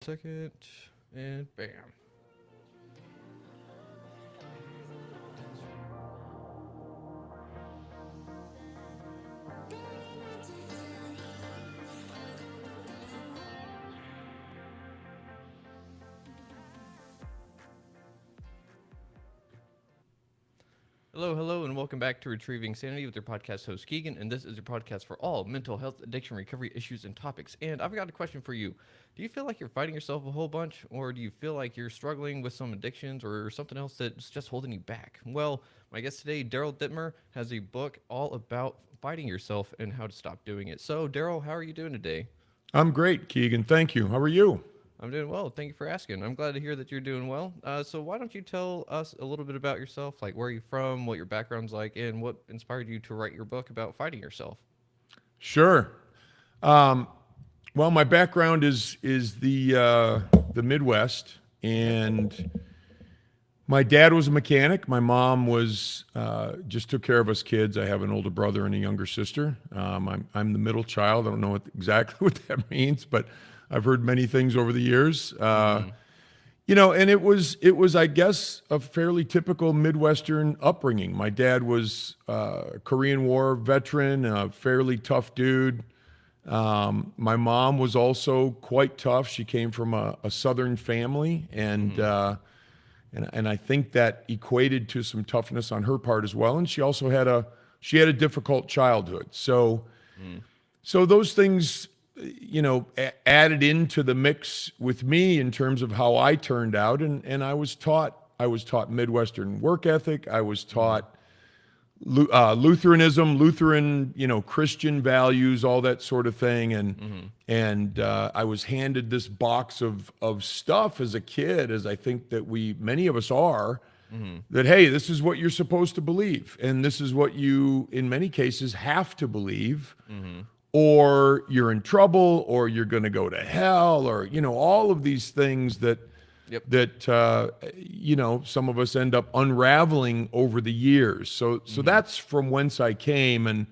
second, and bam. Hello, hello, and welcome back to Retrieving Sanity with your podcast host Keegan, and this is your podcast for all mental health, addiction, recovery issues, and topics. And I've got a question for you. Do you feel like you're fighting yourself a whole bunch, or do you feel like you're struggling with some addictions or something else that's just holding you back? Well, my guest today, Daryl Dittmer, has a book all about fighting yourself and how to stop doing it. So, Daryl, how are you doing today? I'm great, Keegan. Thank you. How are you? I'm doing well. Thank you for asking. I'm glad to hear that you're doing well. So why don't you tell us a little bit about yourself, like where you're from, what your background's like, and what inspired you to write your book about fighting yourself? Sure. Um, well, my background is the Midwest, and my dad was a mechanic. My mom was just took care of us kids. I have an older brother and a younger sister. I'm the middle child. I don't know exactly what that means, but I've heard many things over the years. And it was I guess a fairly typical Midwestern upbringing. My dad was a Korean War veteran, a fairly tough dude. My mom was also quite tough. She came from a Southern family, and I think that equated to some toughness on her part as well. And she also had a difficult childhood. So those things, added into the mix with me in terms of how I turned out. And I was taught Midwestern work ethic. I was taught Lutheranism, Christian values, all that sort of thing. And I was handed this box of stuff as a kid, as I think that many of us are, that, hey, this is what you're supposed to believe. And this is what you, in many cases, have to believe. Or you're in trouble, or you're going to go to hell, or, all of these things that Yep. some of us end up unraveling over the years. So that's from whence I came, and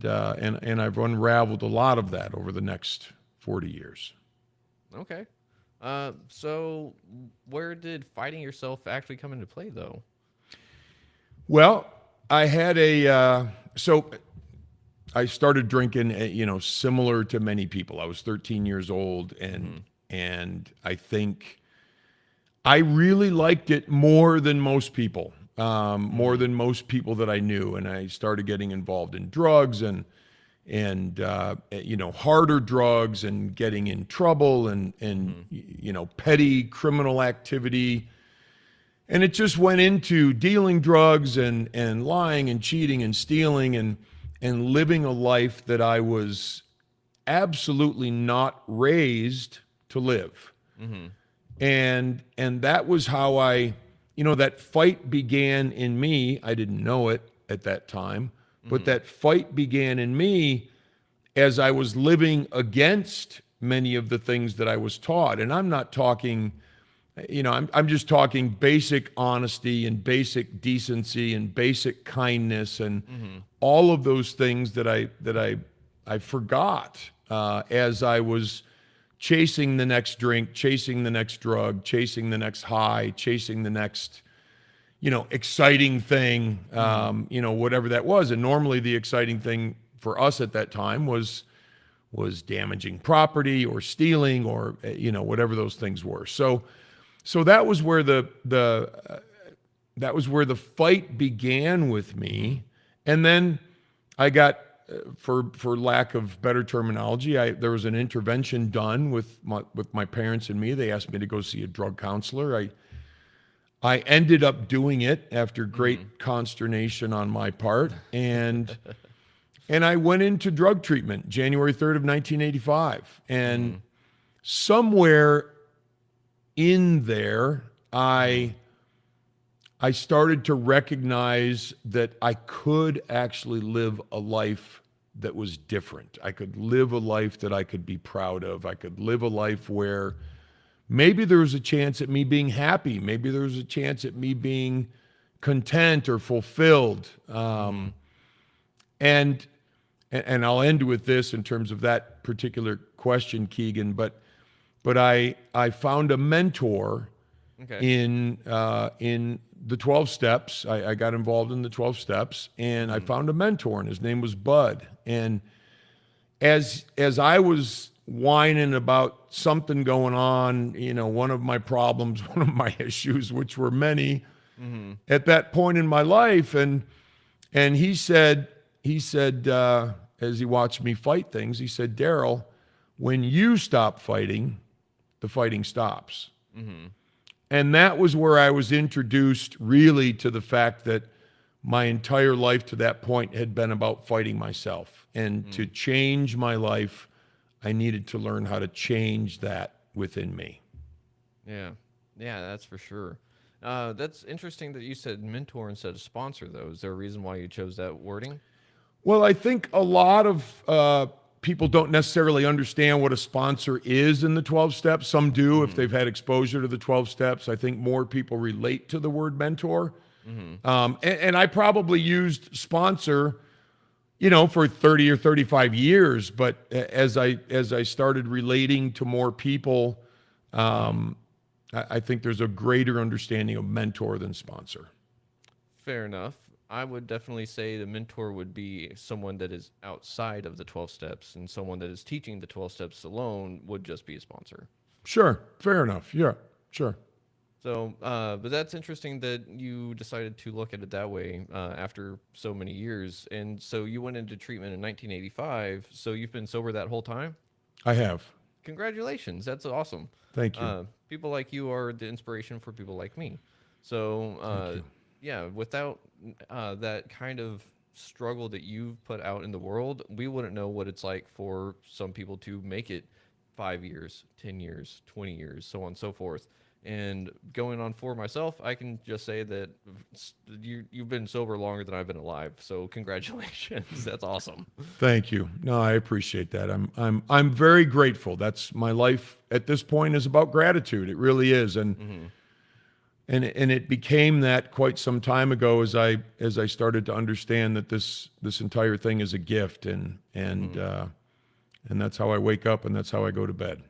I've unraveled a lot of that over the next 40 years. Okay. So where did fighting yourself actually come into play, though? Well, I had I started drinking, similar to many people. I was 13 years old, and I think I really liked it more than most people, more than most people that I knew. And I started getting involved in drugs and harder drugs, and getting in trouble, and petty criminal activity. And it just went into dealing drugs and lying and cheating and stealing and living a life that I was absolutely not raised to live. And that was how that fight began in me. I didn't know it at that time, but that fight began in me as I was living against many of the things that I was taught. And I'm not talking, I'm just talking basic honesty and basic decency and basic kindness and all of those things that I forgot as I was chasing the next drink, chasing the next drug, chasing the next high, chasing the next, exciting thing, whatever that was. And normally the exciting thing for us at that time was damaging property or stealing or, whatever those things were. So that was where the fight began with me. And then I got, for lack of better terminology, there was an intervention done with my parents and me. They asked me to go see a drug counselor. I ended up doing it after great consternation on my part, and I went into drug treatment January 3rd of 1985. And somewhere in there, I started to recognize that I could actually live a life that was different. I could live a life that I could be proud of. I could live a life where maybe there was a chance at me being happy. Maybe there was a chance at me being content or fulfilled. And I'll end with this in terms of that particular question, Keegan, but but I found a mentor Okay. in the 12 steps. I got involved in the 12 steps, and I found a mentor, and his name was Bud. And as I was whining about something going on, one of my problems, one of my issues, which were many at that point in my life, and he said as he watched me fight things, he said, Daryl, when you stop fighting, the fighting stops. And that was where I was introduced really to the fact that my entire life to that point had been about fighting myself. And to change my life, I needed to learn how to change that within me. Yeah. Yeah, that's for sure. That's interesting that you said mentor instead of sponsor, though. Is there a reason why you chose that wording? Well, I think a lot of people don't necessarily understand what a sponsor is in the 12 steps. Some do if they've had exposure to the 12 steps. I think more people relate to the word mentor. And I probably used sponsor, for 30 or 35 years. But as I started relating to more people, I think there's a greater understanding of mentor than sponsor. Fair enough. I would definitely say the mentor would be someone that is outside of the 12 steps, and someone that is teaching the 12 steps alone would just be a sponsor. Sure. Fair enough. Yeah, sure. So, but that's interesting that you decided to look at it that way after so many years. And so you went into treatment in 1985. So you've been sober that whole time? I have. Congratulations. That's awesome. Thank you. People like you are the inspiration for people like me. So, yeah, without that kind of struggle that you've put out in the world, we wouldn't know what it's like for some people to make it 5 years, 10 years, 20 years, so on and so forth. And going on for myself, I can just say that you've been sober longer than I've been alive. So congratulations. That's awesome. Thank you. No, I appreciate that. I'm very grateful. That's my life at this point is about gratitude. It really is. And it became that quite some time ago as I started to understand that this entire thing is a gift, and that's how I wake up and that's how I go to bed.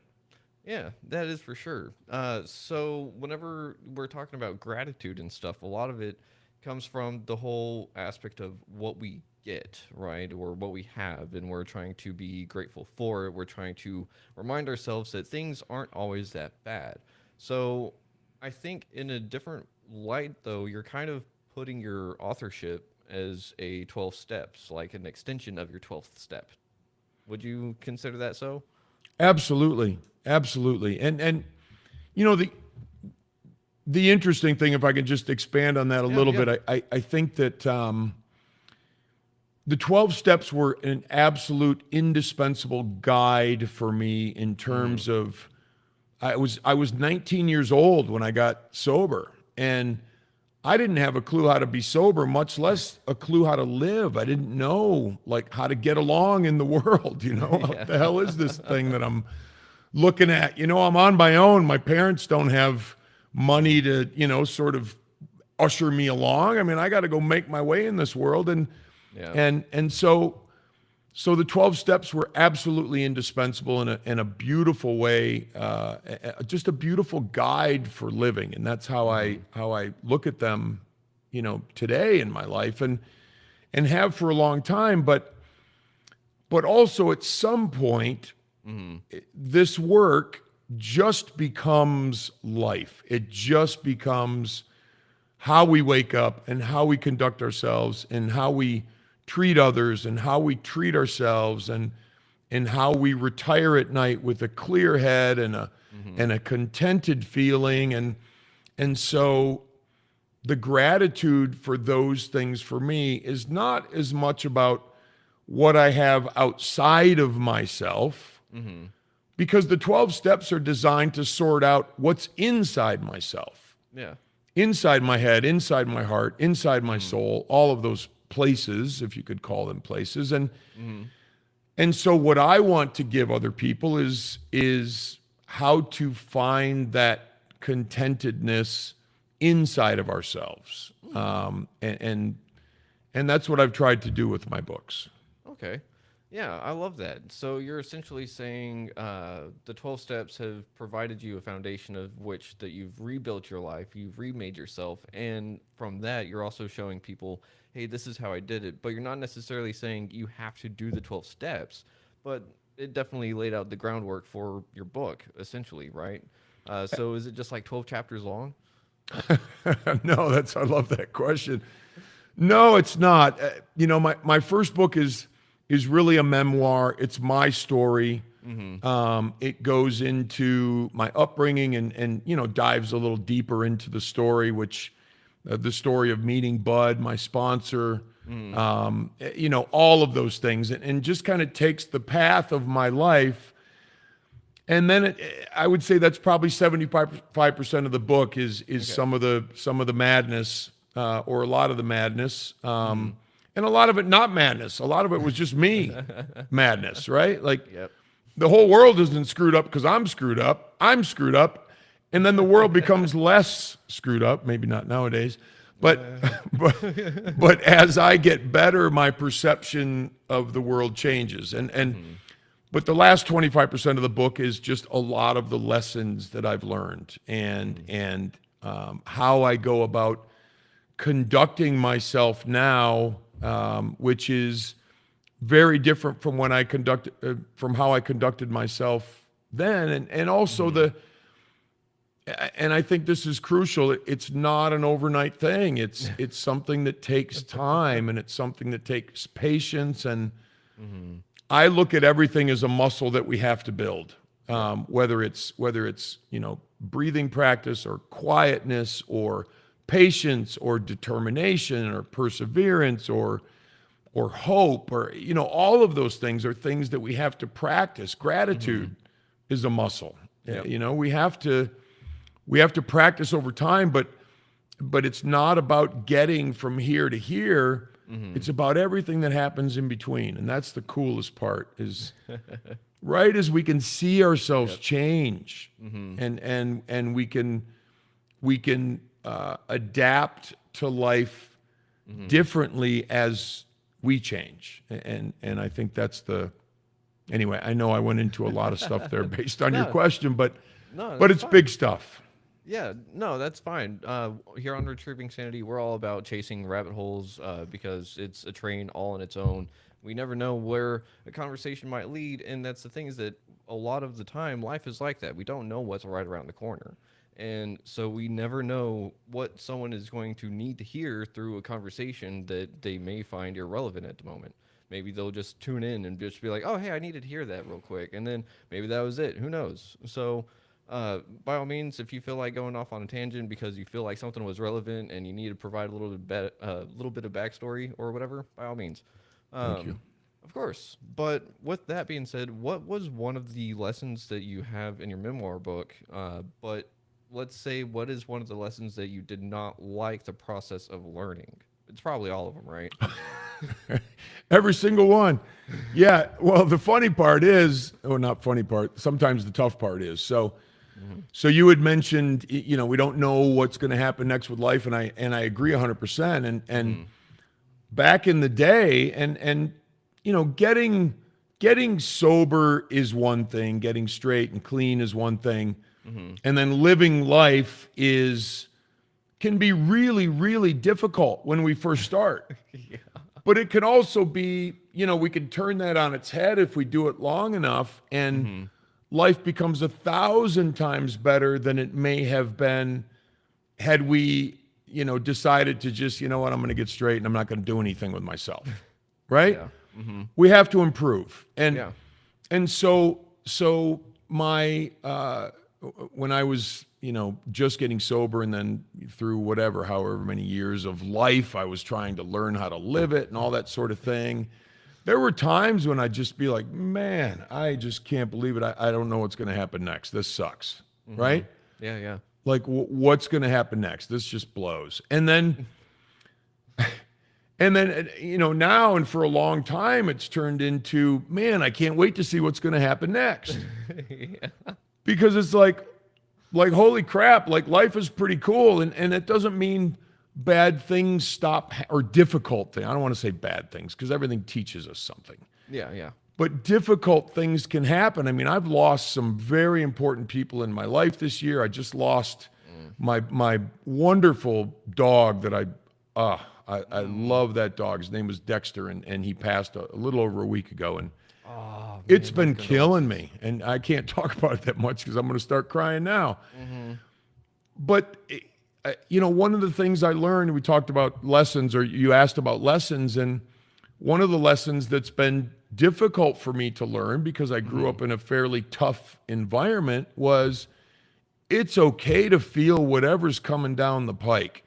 Yeah, that is for sure. So whenever we're talking about gratitude and stuff, a lot of it comes from the whole aspect of what we get, right? Or what we have, and we're trying to be grateful for it. We're trying to remind ourselves that things aren't always that bad. So I think in a different light, though, you're kind of putting your authorship as a 12 steps, like an extension of your 12th step. Would you consider that so? Absolutely. Absolutely. And the interesting thing, if I could just expand on that a little bit, I think that the 12 steps were an absolute indispensable guide for me in terms of I was 19 years old when I got sober, and I didn't have a clue how to be sober, much less a clue how to live. I didn't know how to get along in the world. What the hell is this thing that I'm looking at? I'm on my own. My parents don't have money to, sort of usher me along. I mean, I got to go make my way in this world. And so the 12 steps were absolutely indispensable in a beautiful way, just a beautiful guide for living. And that's how I look at them, today in my life and have for a long time. But also at some point, this work just becomes life. It just becomes how we wake up and how we conduct ourselves and how we treat others and how we treat ourselves and how we retire at night with a clear head and a contented feeling. And so the gratitude for those things for me is not as much about what I have outside of myself, because the 12 steps are designed to sort out what's inside myself. Yeah. Inside my head, inside my heart, inside my soul, all of those places, if you could call them places. And so what I want to give other people is how to find that contentedness inside of ourselves. And that's what I've tried to do with my books. Okay. Yeah, I love that. So you're essentially saying the 12 steps have provided you a foundation of which that you've rebuilt your life, you've remade yourself, and from that you're also showing people, hey, this is how I did it. But you're not necessarily saying you have to do the 12 steps, but it definitely laid out the groundwork for your book, essentially, right? So is it just like 12 chapters long? No, I love that question. No, it's not. My first book is really a memoir. It's my story. It goes into my upbringing and dives a little deeper into the story, which the story of meeting Bud, my sponsor, all of those things, and just kind of takes the path of my life. And then I would say that's probably 75% of the book is Okay. some of the madness, or a lot of the madness, and a lot of it not madness. A lot of it was just me madness, right? Like Yep. the whole world isn't screwed up because I'm screwed up. I'm screwed up, and then the world becomes less screwed up. Maybe not nowadays, but but as I get better, my perception of the world changes, and. But the last 25% of the book is just a lot of the lessons that I've learned and how I go about conducting myself now, which is very different from from how I conducted myself then, and also and I think this is crucial. It's not an overnight thing. It's something that takes time, and it's something that takes patience and. I look at everything as a muscle that we have to build, whether it's breathing practice or quietness or patience or determination or perseverance or hope or all of those things are things that we have to practice. Gratitude is a muscle. Yep. We have to practice over time, but it's not about getting from here to here. It's about everything that happens in between, and that's the coolest part. Is right as we can see ourselves change, and we can adapt to life differently as we change, and I think that's the. Anyway, I know I went into a lot of stuff there based on your No, question, but no, but that's it's fine. big stuff. Yeah, no, that's fine. Here on Retrieving Sanity, we're all about chasing rabbit holes because it's a train all on its own. We never know where a conversation might lead, and that's the thing is that a lot of the time, life is like that. We don't know what's right around the corner, and so we never know what someone is going to need to hear through a conversation that they may find irrelevant at the moment. Maybe they'll just tune in and just be like, "Oh, hey, I needed to hear that real quick," and then maybe that was it. Who knows? So by all means, if you feel like going off on a tangent because you feel like something was relevant and you need to provide a little bit of backstory or whatever, by all means. Thank you. Of course. But with that being said, what was one of the lessons that you have in your memoir book? But let's say, what is one of the lessons that you did not like the process of learning? It's probably all of them, right? Every single one. Yeah. Well, the funny part is, or not funny part, sometimes the tough part is. So you had mentioned, we don't know what's going to happen next with life, and I agree 100%. And back in the day, and getting sober is one thing, getting straight and clean is one thing, and then living life can be really, really difficult when we first start. Yeah. But it can also be, we can turn that on its head if we do it long enough, and life becomes 1,000 times better than it may have been had we, decided to just, I'm going to get straight and I'm not going to do anything with myself, right? Yeah. We have to improve, and Yeah. and so my when I was just getting sober, and then through however many years of life, I was trying to learn how to live it and all that sort of thing. There were times when I'd just be like, man, I just can't believe it. I don't know what's going to happen next. This sucks, right? Yeah. Yeah. Like, what's going to happen next? This just blows. And then, now and for a long time, it's turned into, man, I can't wait to see what's going to happen next. Yeah. Because it's like, holy crap, like life is pretty cool. And it doesn't mean bad things stop, or difficult things. I don't want to say bad things because everything teaches us something. Yeah. but difficult things can happen. I mean, I've lost some very important people in my life this year. I just lost my wonderful dog that I love that dog. His name was Dexter, and he passed a little over a week ago. And Oh, it's man, been killing me. And I can't talk about it that much because I'm going to start crying now. But, one of the things I learned, we talked about lessons, or you asked about lessons, and one of the lessons that's been difficult for me to learn because I grew up in a fairly tough environment was it's okay to feel whatever's coming down the pike.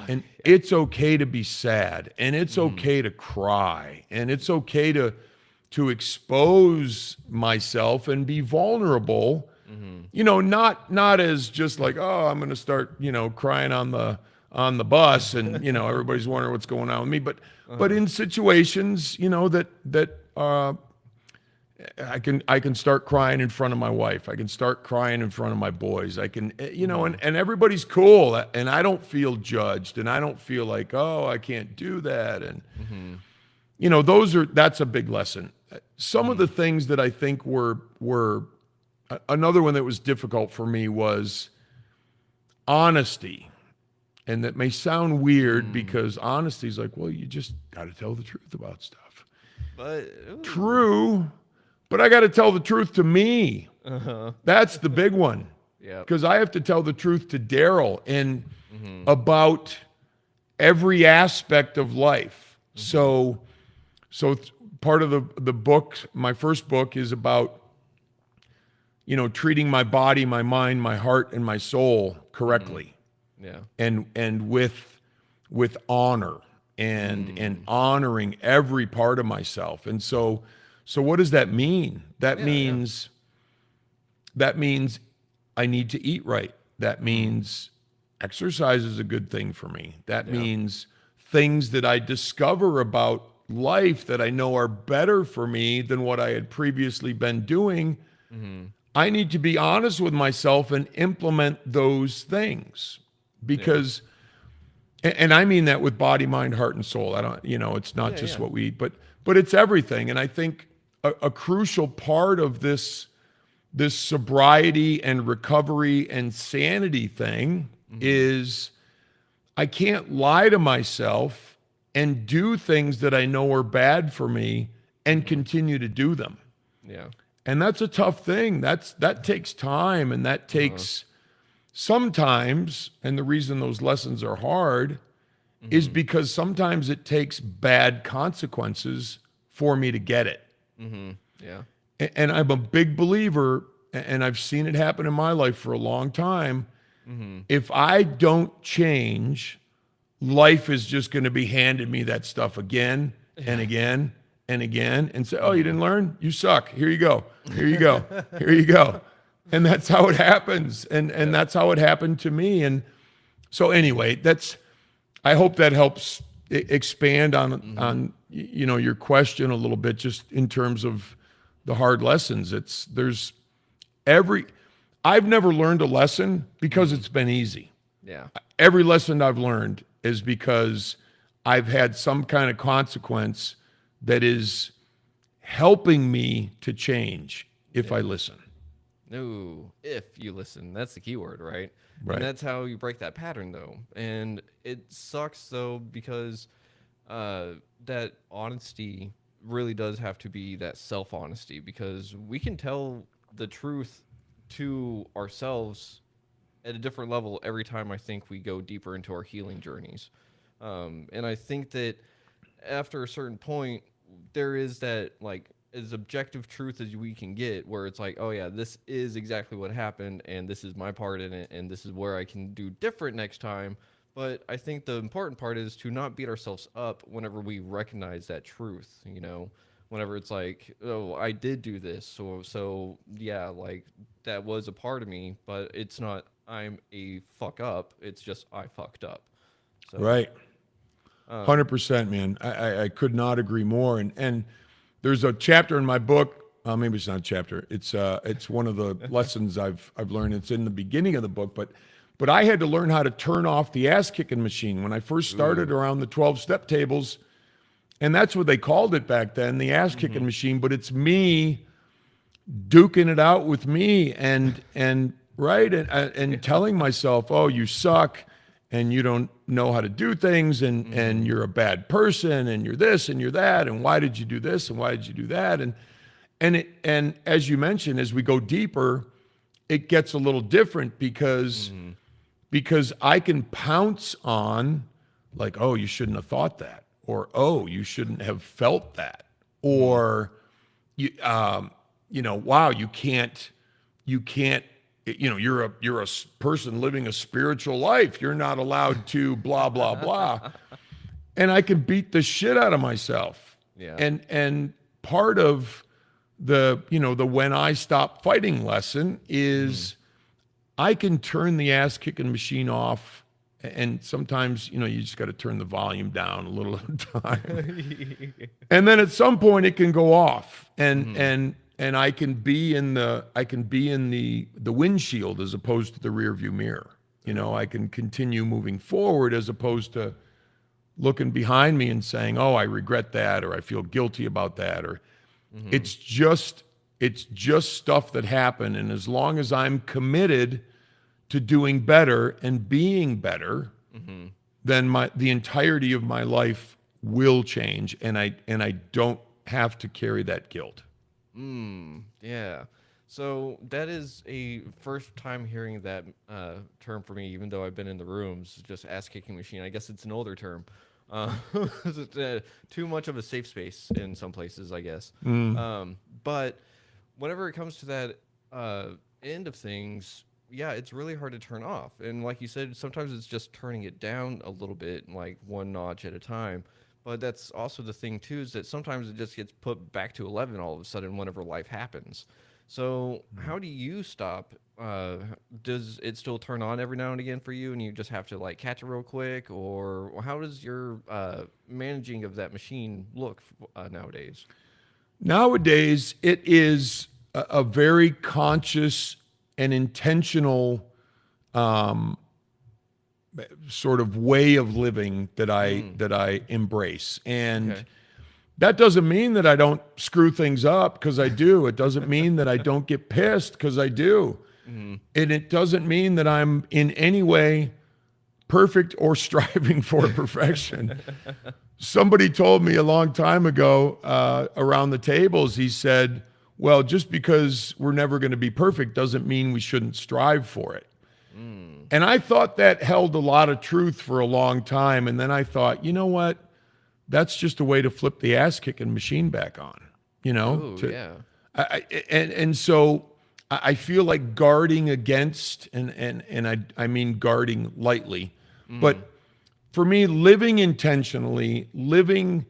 And it's okay to be sad, and it's okay to cry, and it's okay to expose myself and be vulnerable. Not as just like, oh, I'm going to start, crying on the bus, and everybody's wondering what's going on with me, but in situations, that I can start crying in front of my wife. I can start crying in front of my boys. I can, and everybody's cool, and I don't feel judged, and I don't feel like, oh, I can't do that, and that's a big lesson. Some of the things that I think were another one that was difficult for me was honesty. And that may sound weird because honesty is like, well, you just got to tell the truth about stuff. But True, but I got to tell the truth to me. That's the big one. Yeah. Because I have to tell the truth to Daryl and about every aspect of life. So part of the book, my first book, is about treating my body, my mind, my heart, and my soul correctly. Yeah. And with honor and honoring every part of myself. And so what does that mean? That means I need to eat right. That means exercise is a good thing for me. That means things that I discover about life that I know are better for me than what I had previously been doing. I need to be honest with myself and implement those things. Because, and I mean that with body, mind, heart, and soul. I don't, it's not just what we eat, but it's everything. And I think a crucial part of this sobriety and recovery and sanity thing is I can't lie to myself and do things that I know are bad for me and continue to do them. Yeah. And that's a tough thing. That takes time, and that takes sometimes, and the reason those lessons are hard is because sometimes it takes bad consequences for me to get it. Yeah. And I'm a big believer, and I've seen it happen in my life for a long time. If I don't change, life is just going to be handing me that stuff again and again and again and say, oh, you didn't learn? You suck. Here you go. Here you go. Here you go. And that's how it happens. And that's how it happened to me. And so anyway, I hope that helps expand on your question a little bit, just in terms of the hard lessons. I've never learned a lesson because it's been easy. Yeah. Every lesson I've learned is because I've had some kind of consequence that is helping me to change if I listen. No, if you listen, that's the key word, right? Right. And that's how you break that pattern, though. And it sucks, though, because that honesty really does have to be that self-honesty, because we can tell the truth to ourselves at a different level every time I think we go deeper into our healing journeys. And I think that after a certain point, there is that, like, as objective truth as we can get, where it's like, oh yeah, this is exactly what happened, and this is my part in it, and this is where I can do different next time. But I think the important part is to not beat ourselves up whenever we recognize that truth, whenever it's like, oh, I did do this, so yeah, like, that was a part of me, but it's not I'm a fuck up, it's just I fucked up. So, Right. 100%, man. I could not agree more. And there's a chapter in my book. Maybe it's not a chapter. It's one of the lessons I've learned. It's in the beginning of the book, but I had to learn how to turn off the ass kicking machine when I first started around the 12-step tables. And that's what they called it back then, the ass kicking machine. But it's me duking it out with me and right and telling myself, oh, you suck and you don't know how to do things and you're a bad person and you're this and you're that and why did you do this and why did you do that and as you mentioned, as we go deeper, it gets a little different because I can pounce on like, oh, you shouldn't have thought that, or oh, you shouldn't have felt that, or wow, you can't, you're a person living a spiritual life. You're not allowed to blah, blah, blah. And I can beat the shit out of myself. Yeah. And part of the when I stop fighting lesson is I can turn the ass kicking machine off. And sometimes, you just got to turn the volume down a little at a time. And then at some point it can go off and I can be in the windshield as opposed to the rear view mirror. I can continue moving forward as opposed to looking behind me and saying, oh, I regret that, or I feel guilty about that, or it's just stuff that happened. And as long as I'm committed to doing better and being better, then the entirety of my life will change, and I don't have to carry that guilt. Yeah. So that is a first time hearing that term for me, even though I've been in the rooms, just ass kicking machine. I guess it's an older term. Too much of a safe space in some places, I guess. But whenever it comes to that end of things, yeah, it's really hard to turn off. And like you said, sometimes it's just turning it down a little bit, like one notch at a time. But that's also the thing, too, is that sometimes it just gets put back to 11 all of a sudden whenever life happens. So how do you stop? Does it still turn on every now and again for you and you just have to like catch it real quick? Or how does your managing of that machine look nowadays? Nowadays, it is a very conscious and intentional sort of way of living that I embrace. And that doesn't mean that I don't screw things up, because I do. It doesn't mean that I don't get pissed, because I do. And it doesn't mean that I'm in any way perfect or striving for perfection. Somebody told me a long time ago around the tables, he said, well, just because we're never going to be perfect doesn't mean we shouldn't strive for it. And I thought that held a lot of truth for a long time. And then I thought, you know what? That's just a way to flip the ass kicking machine back on, Oh, yeah. And so I feel like guarding against, and I mean guarding lightly, but for me, living intentionally, living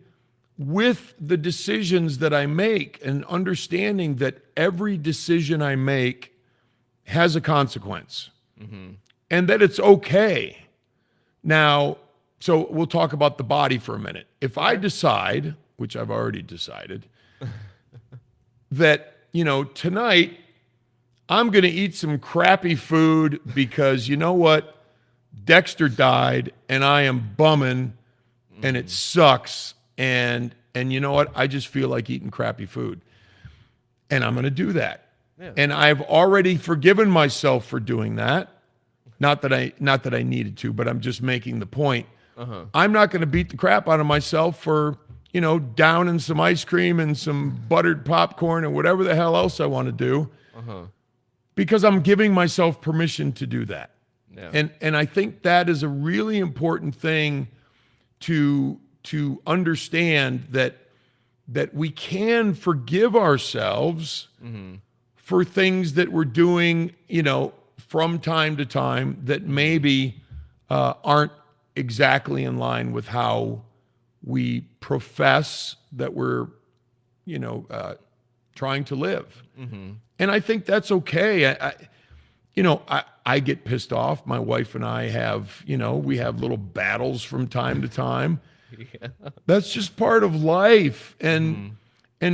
with the decisions that I make, and understanding that every decision I make has a consequence, and that it's okay. Now, so we'll talk about the body for a minute. If I decide, which I've already decided, that, tonight I'm going to eat some crappy food because you know what? Dexter died and I am bumming and it sucks. And you know what? I just feel like eating crappy food. And I'm going to do that. Yeah. And I've already forgiven myself for doing that. Not that I needed to, but I'm just making the point. I'm not going to beat the crap out of myself for, downing some ice cream and some buttered popcorn and whatever the hell else I want to do, because I'm giving myself permission to do that. Yeah. And I think that is a really important thing to understand, that we can forgive ourselves for things that we're doing, from time to time that maybe aren't exactly in line with how we profess that we're, trying to live. And I think that's okay. I get pissed off. My wife and I have, we have little battles from time to time. Yeah. That's just part of life. And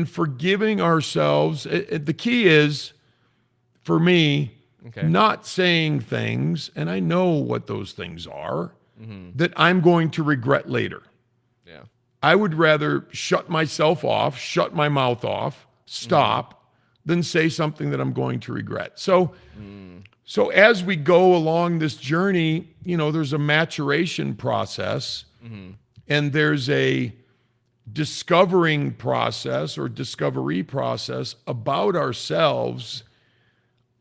forgiving ourselves. The key is, for me, not saying things, and I know what those things are, that I'm going to regret later. Yeah. I would rather shut myself off, shut my mouth off, stop, than say something that I'm going to regret. So as we go along this journey, there's a maturation process, and there's a discovering process or discovery process about ourselves.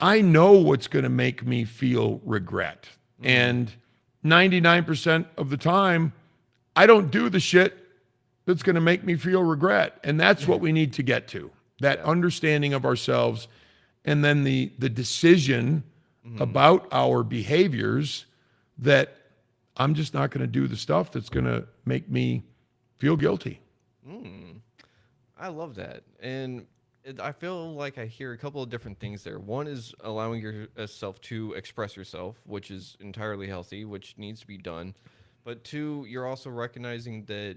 I know what's going to make me feel regret. And 99% of the time, I don't do the shit that's going to make me feel regret. And that's what we need to get to, that understanding of ourselves, and then the decision about our behaviors that I'm just not going to do the stuff that's going to make me feel guilty. I love that. And I feel like I hear a couple of different things there. One is allowing yourself to express yourself, which is entirely healthy, which needs to be done. But two, you're also recognizing that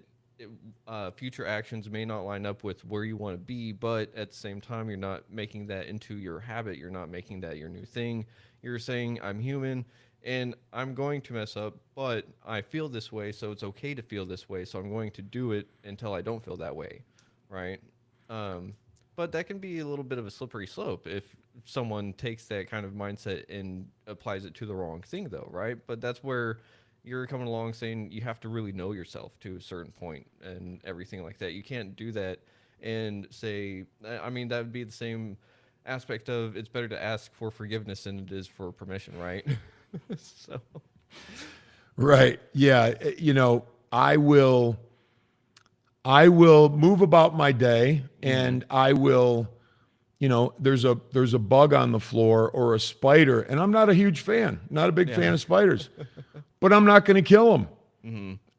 future actions may not line up with where you want to be, but at the same time, you're not making that into your habit. You're not making that your new thing. You're saying, I'm human and I'm going to mess up, but I feel this way, so it's okay to feel this way. So I'm going to do it until I don't feel that way, right? But that can be a little bit of a slippery slope if someone takes that kind of mindset and applies it to the wrong thing, though, right? But that's where you're coming along saying you have to really know yourself to a certain point and everything like that. You can't do that and say, I mean, that would be the same aspect of it's better to ask for forgiveness than it is for permission, right? So, right. Yeah. I will move about my day, and I will, there's a bug on the floor or a spider, and I'm not a huge fan, not a big fan of spiders, but I'm not going to kill them.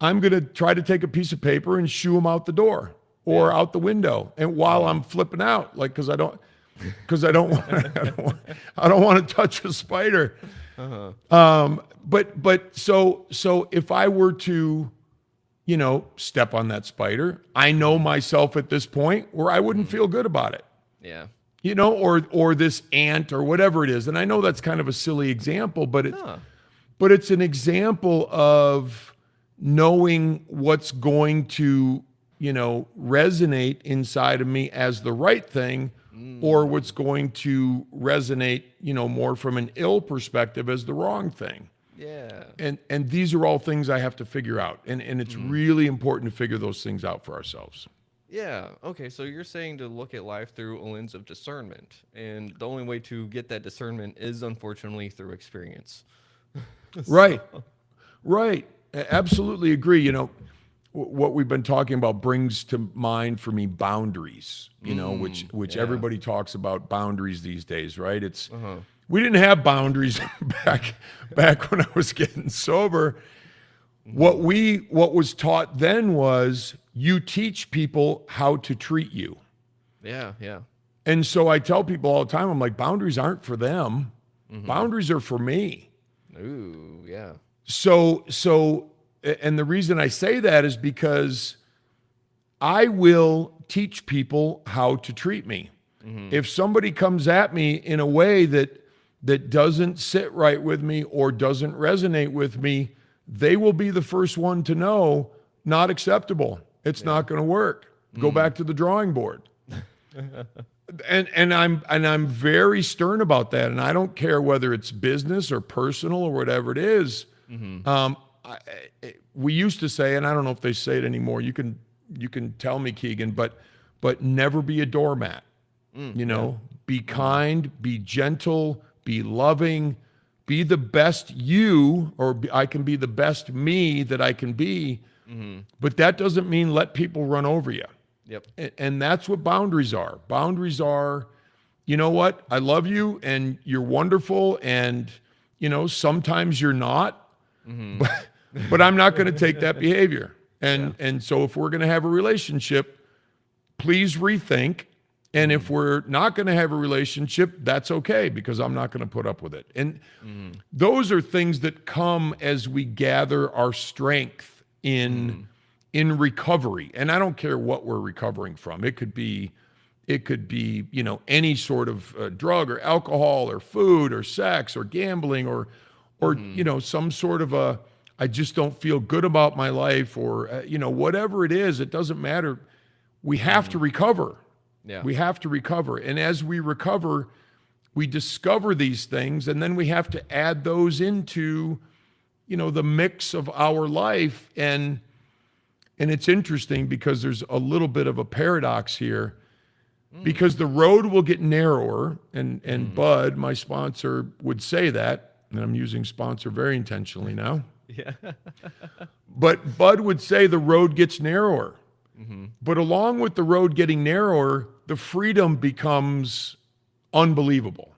I'm going to try to take a piece of paper and shoo them out the door or out the window. And while I'm flipping out, like, cause I don't want to touch a spider. But so if I were to, step on that spider, I know myself at this point where I wouldn't feel good about it. Yeah. Or this ant or whatever it is. And I know that's kind of a silly example, but it's an example of knowing what's going to, resonate inside of me as the right thing, or what's going to resonate, more from an ill perspective as the wrong thing. Yeah. And these are all things I have to figure out. And it's really important to figure those things out for ourselves. Yeah. Okay. So you're saying to look at life through a lens of discernment. And the only way to get that discernment is, unfortunately, through experience. Right. Right. Absolutely agree. What we've been talking about brings to mind for me boundaries, which everybody talks about boundaries these days, right? It's we didn't have boundaries back when I was getting sober. What was taught then was you teach people how to treat you. Yeah, yeah. And so I tell people all the time, I'm like, boundaries aren't for them. Boundaries are for me. Ooh, yeah. So, and the reason I say that is because I will teach people how to treat me. If somebody comes at me in a way that doesn't sit right with me or doesn't resonate with me, they will be the first one to know, not acceptable. It's not going to work. Go back to the drawing board. And I'm very stern about that. And I don't care whether it's business or personal or whatever it is. We used to say, and I don't know if they say it anymore, you can tell me, Keegan, but never be a doormat. Be kind, be gentle, be loving, be the best you, or I can be the best me that I can be. But that doesn't mean let people run over you. Yep. And that's what boundaries are. Boundaries are, you know what? I love you and you're wonderful. And, sometimes you're not, but I'm not going to take that behavior. And so if we're going to have a relationship, please rethink. And if we're not going to have a relationship, that's okay, because I'm not going to put up with it. And those are things that come as we gather our strength in recovery. And I don't care what we're recovering from. It could be, any sort of drug or alcohol or food or sex or gambling or some sort of I just don't feel good about my life, or whatever it is, it doesn't matter. We have to recover. Yeah. We have to recover. And as we recover, we discover these things, and then we have to add those into, the mix of our life. And it's interesting because there's a little bit of a paradox here, because the road will get narrower, and Bud, my sponsor, would say that, and I'm using sponsor very intentionally now. Yeah. But Bud would say the road gets narrower. But along with the road getting narrower, the freedom becomes unbelievable.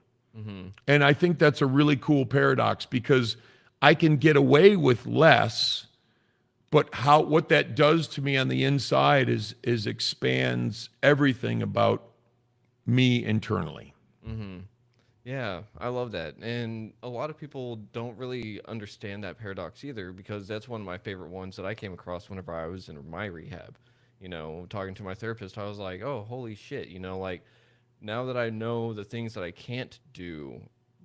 And I think that's a really cool paradox, because I can get away with less, but what that does to me on the inside is expands everything about me internally. Yeah, I love that. And a lot of people don't really understand that paradox either, because that's one of my favorite ones that I came across whenever I was in my rehab. Talking to my therapist, I was like, oh, holy shit, like, now that I know the things that I can't do,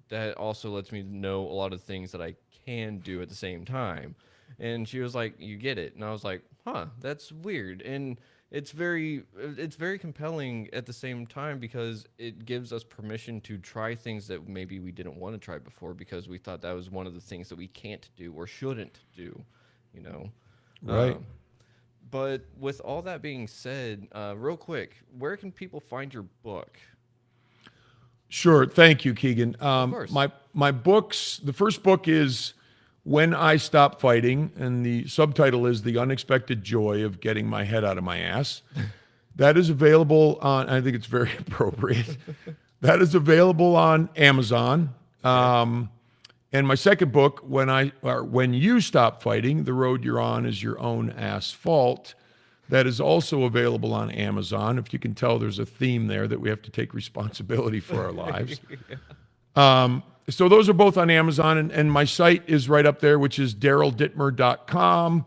that also lets me know a lot of things that I can do at the same time. And she was like, you get it. And I was like, huh, that's weird. And it's very compelling at the same time, because it gives us permission to try things that maybe we didn't want to try before, because we thought that was one of the things that we can't do or shouldn't do, Right. But with all that being said, real quick, where can people find your book? Sure. Thank you, Keegan. Of course. My books, the first book is When I Stopped Fighting, and the subtitle is The Unexpected Joy of Getting My Head Out of My Ass. That is available on, I think it's very appropriate. That is available on Amazon. And my second book, When You Stop Fighting, The Road You're On Is Your Own Asphalt, that is also available on Amazon. If you can tell, there's a theme there that we have to take responsibility for our lives. So those are both on Amazon, and my site is right up there, which is DarylDittmer.com,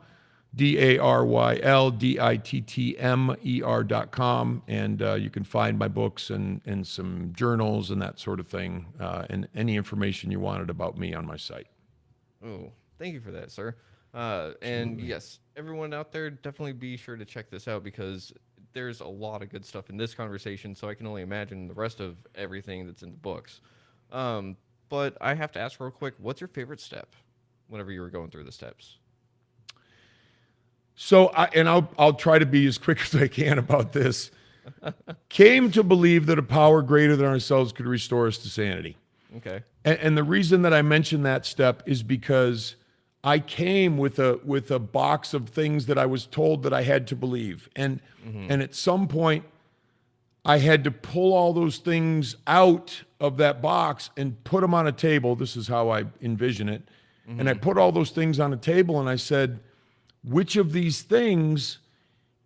DarylDittmer.com, and you can find my books and some journals and that sort of thing, and any information you wanted about me on my site. Oh, thank you for that, sir. And yes, everyone out there, definitely be sure to check this out, because there's a lot of good stuff in this conversation, so I can only imagine the rest of everything that's in the books. But I have to ask real quick, what's your favorite step whenever you were going through the steps? So, I'll try to be as quick as I can about this. Came to believe that a power greater than ourselves could restore us to sanity. Okay. And the reason that I mention that step is because I came with a box of things that I was told that I had to believe. And at some point, I had to pull all those things out of that box and put them on a table. This is how I envision it. And I put all those things on a table, and I said, which of these things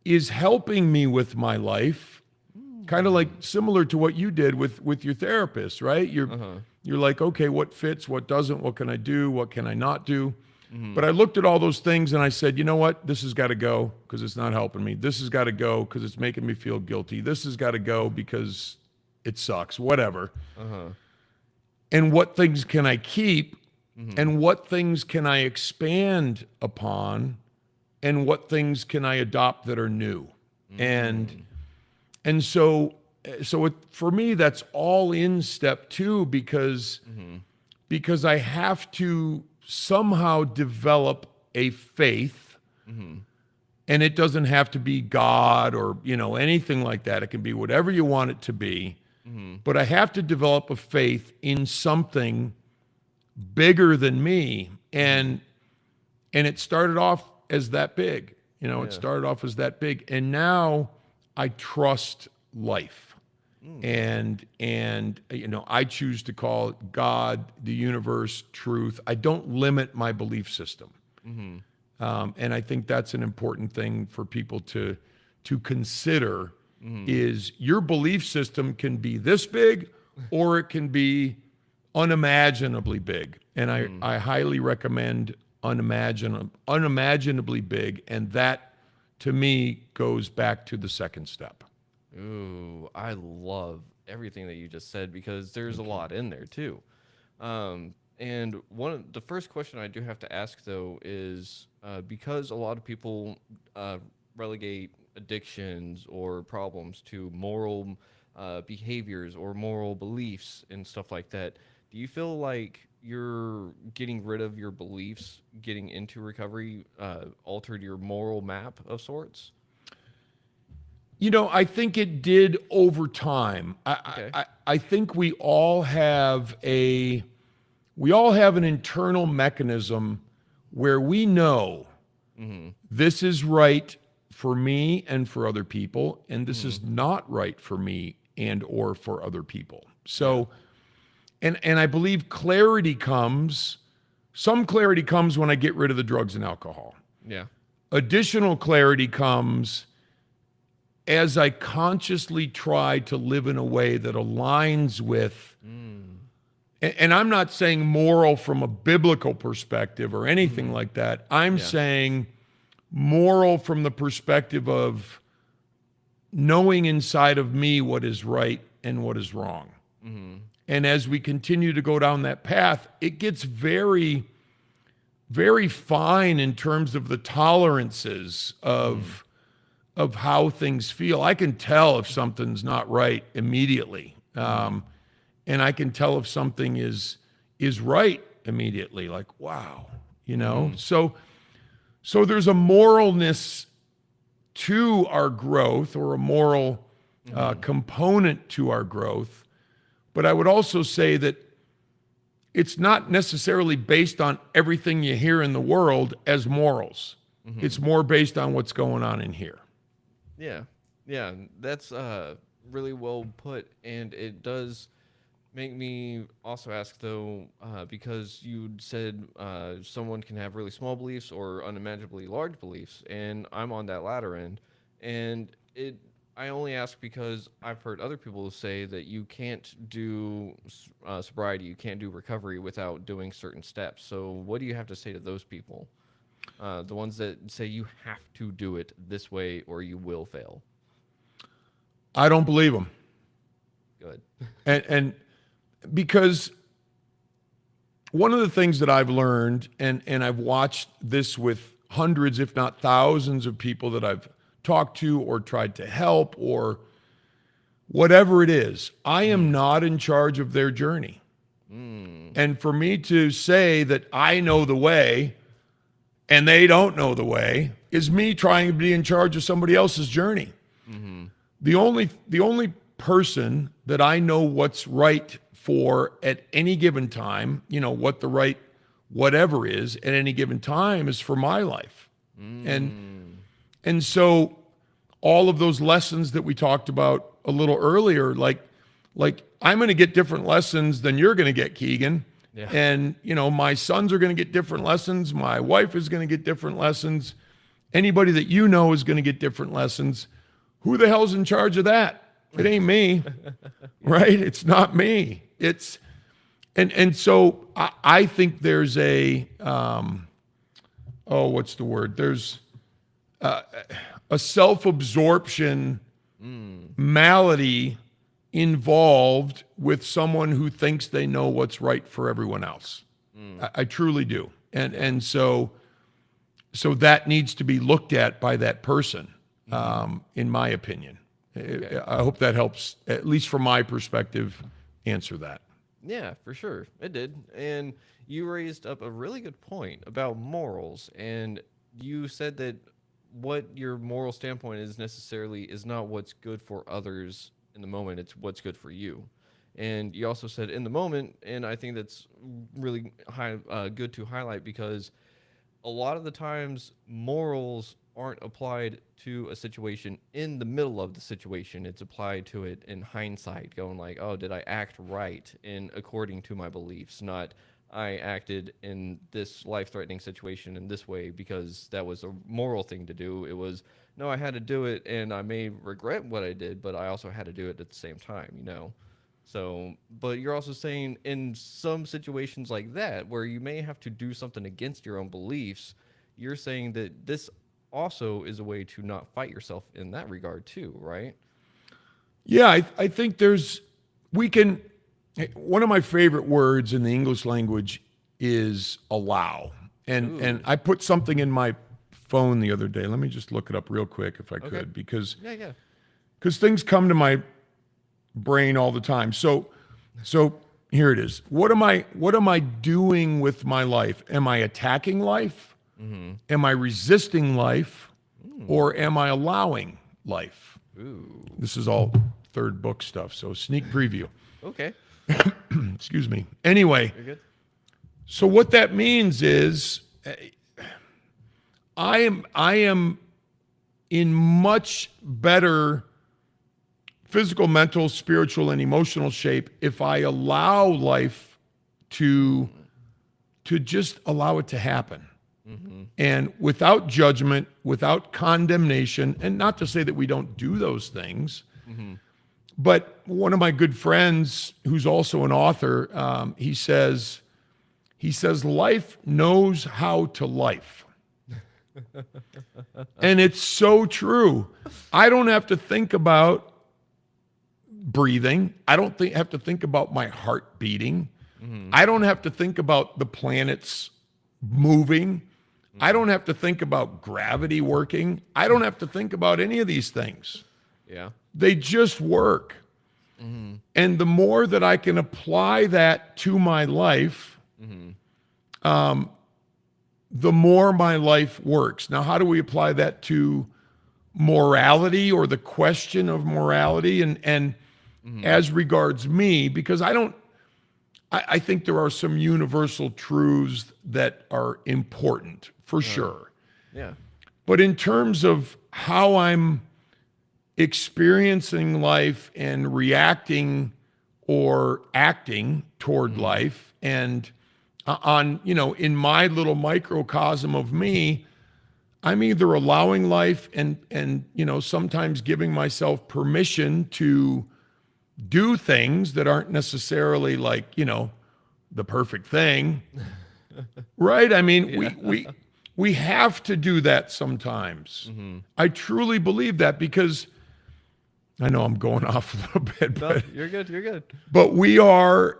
is helping me with my life? Kind of like similar to what you did with your therapist, right? You're like, okay, what fits, what doesn't, what can I do, what can I not do? But I looked at all those things and I said, you know what? This has got to go because it's not helping me. This has got to go because it's making me feel guilty. This has got to go because it sucks, whatever. And what things can I keep? And what things can I expand upon? And what things can I adopt that are new? And so for me, that's all in step two, because I have to somehow develop a faith, and it doesn't have to be God or anything like that. It can be whatever you want it to be, but I have to develop a faith in something bigger than me, and it started off as that big. It started off as that big, and now I trust life. And I choose to call it God, the universe, truth. I don't limit my belief system. And I think that's an important thing for people to consider, is your belief system can be this big, or it can be unimaginably big. And I highly recommend unimaginably big. And that, to me, goes back to the second step. Ooh, I love everything that you just said, because there's a lot in there too. And one of the first question I do have to ask though is because a lot of people relegate addictions or problems to moral behaviors or moral beliefs and stuff like that. Do you feel like you're getting rid of your beliefs, getting into recovery, altered your moral map of sorts? I think it did over time. Okay. I think we all have an internal mechanism where we know Mm-hmm. this is right for me and for other people, and this Mm-hmm. is not right for me and or for other people. Yeah. So, and I believe some clarity comes when I get rid of the drugs and alcohol. Yeah. Additional clarity comes as I consciously try to live in a way that aligns with, Mm. and I'm not saying moral from a biblical perspective or anything like that. I'm Yeah. saying moral from the perspective of knowing inside of me what is right and what is wrong. Mm-hmm. And as we continue to go down that path, it gets very, very fine in terms of the tolerances of how things feel. I can tell if something's not right immediately, and I can tell if something is right immediately. Like, wow, So there's a moralness to our growth, or a moral component to our growth. But I would also say that it's not necessarily based on everything you hear in the world as morals. It's more based on what's going on in here. Yeah, yeah, that's really well put, and it does make me also ask though, because you said someone can have really small beliefs or unimaginably large beliefs, and I'm on that latter end, and I only ask because I've heard other people say that you can't do sobriety, you can't do recovery without doing certain steps. So, what do you have to say to those people? The ones that say you have to do it this way or you will fail. I don't believe them. Good. And because one of the things that I've learned, and I've watched this with hundreds, if not thousands of people that I've talked to or tried to help or whatever it is, I am not in charge of their journey. And for me to say that I know the way and they don't know the way is me trying to be in charge of somebody else's journey. The only person that I know what's right for at any given time, what the right whatever is at any given time, is for my life. And so all of those lessons that we talked about a little earlier, like I'm going to get different lessons than you're going to get, Keegan. Yeah. And, my sons are going to get different lessons. My wife is going to get different lessons. Anybody that you know is going to get different lessons. Who the hell's in charge of that? It ain't me, right? It's not me. And so I think there's what's the word? There's a self-absorption malady involved with someone who thinks they know what's right for everyone else. I truly do. And so that needs to be looked at by that person, in my opinion. Okay. I hope that helps, at least from my perspective, answer that. Yeah, for sure. It did. And you raised up a really good point about morals. And you said that what your moral standpoint is necessarily is not what's good for others in the moment, it's what's good for you. And you also said in the moment, and I think that's really good to highlight, because a lot of the times morals aren't applied to a situation in the middle of the situation. It's applied to it in hindsight, going like, oh, did I act right in according to my beliefs? Not I acted in this life-threatening situation in this way because that was a moral thing to do. It was, no, I had to do it, and I may regret what I did, but I also had to do it at the same time. So, but you're also saying in some situations like that, where you may have to do something against your own beliefs, you're saying that this also is a way to not fight yourself in that regard too, right? Yeah, I think one of my favorite words in the English language is allow. And Ooh. I put something in my phone the other day. Let me just look it up real quick if I Okay. could, because Yeah. things come to my brain all the time. So here it is. What am I doing with my life? Am I attacking life? Mm-hmm. Am I resisting life? Or am I allowing life? Ooh. This is all third book stuff, so sneak preview. Okay. Excuse me. Anyway, You're good. so what that means is I am in much better physical, mental, spiritual, and emotional shape if I allow life to just allow it to happen. Mm-hmm. And without judgment, without condemnation, and not to say that we don't do those things, Mm-hmm. but one of my good friends, who's also an author, he says, life knows how to life. And it's so true. I don't have to think about breathing. I don't have to think about my heart beating. Mm-hmm. I don't have to think about the planets moving. I don't have to think about gravity working. I don't have to think about any of these things. Yeah. They just work. Mm-hmm. And the more that I can apply that to my life, Mm-hmm. the more my life works. Now, how do we apply that to morality, or the question of morality? And as regards me, because I think there are some universal truths that are important for sure. Yeah. But in terms of how I'm experiencing life and reacting or acting toward life, and in my little microcosm of me, I'm either allowing life and sometimes giving myself permission to do things that aren't necessarily like, the perfect thing. Right? I mean, we have to do that sometimes. Mm-hmm. I truly believe that, because I know I'm going off a little bit, No, but you're good. You're good. we are,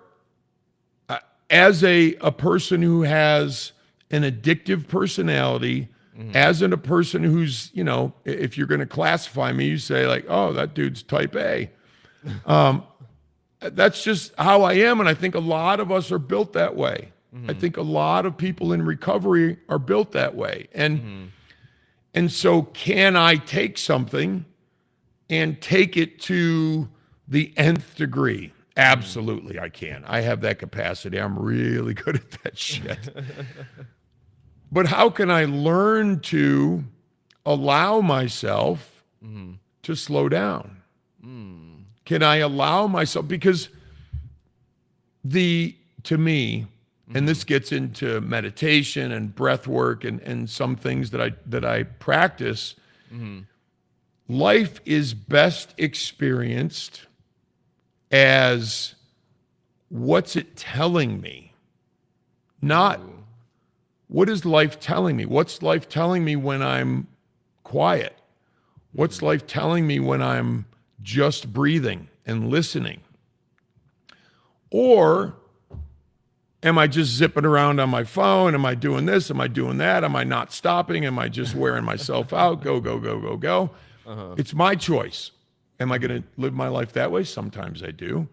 as a person who has an addictive personality, as in a person who's, if you're going to classify me, you say like, oh, that dude's type A. That's just how I am. And I think a lot of us are built that way. I think a lot of people in recovery are built that way. And so can I take something and take it to the nth degree? Absolutely, I can. I have that capacity. I'm really good at that shit. But how can I learn to allow myself to slow down? Can I allow myself? Because to me, and this gets into meditation and breath work and some things that I practice, life is best experienced as what's it telling me, not what is life telling me. What's life telling me when I'm quiet? What's life telling me when I'm just breathing and listening? Or am I just zipping around on my phone? Am I doing this? Am I doing that? Am I not stopping? Am I just wearing myself out? Go, go, go, go, go. It's my choice. Am I going to live my life that way? Sometimes I do.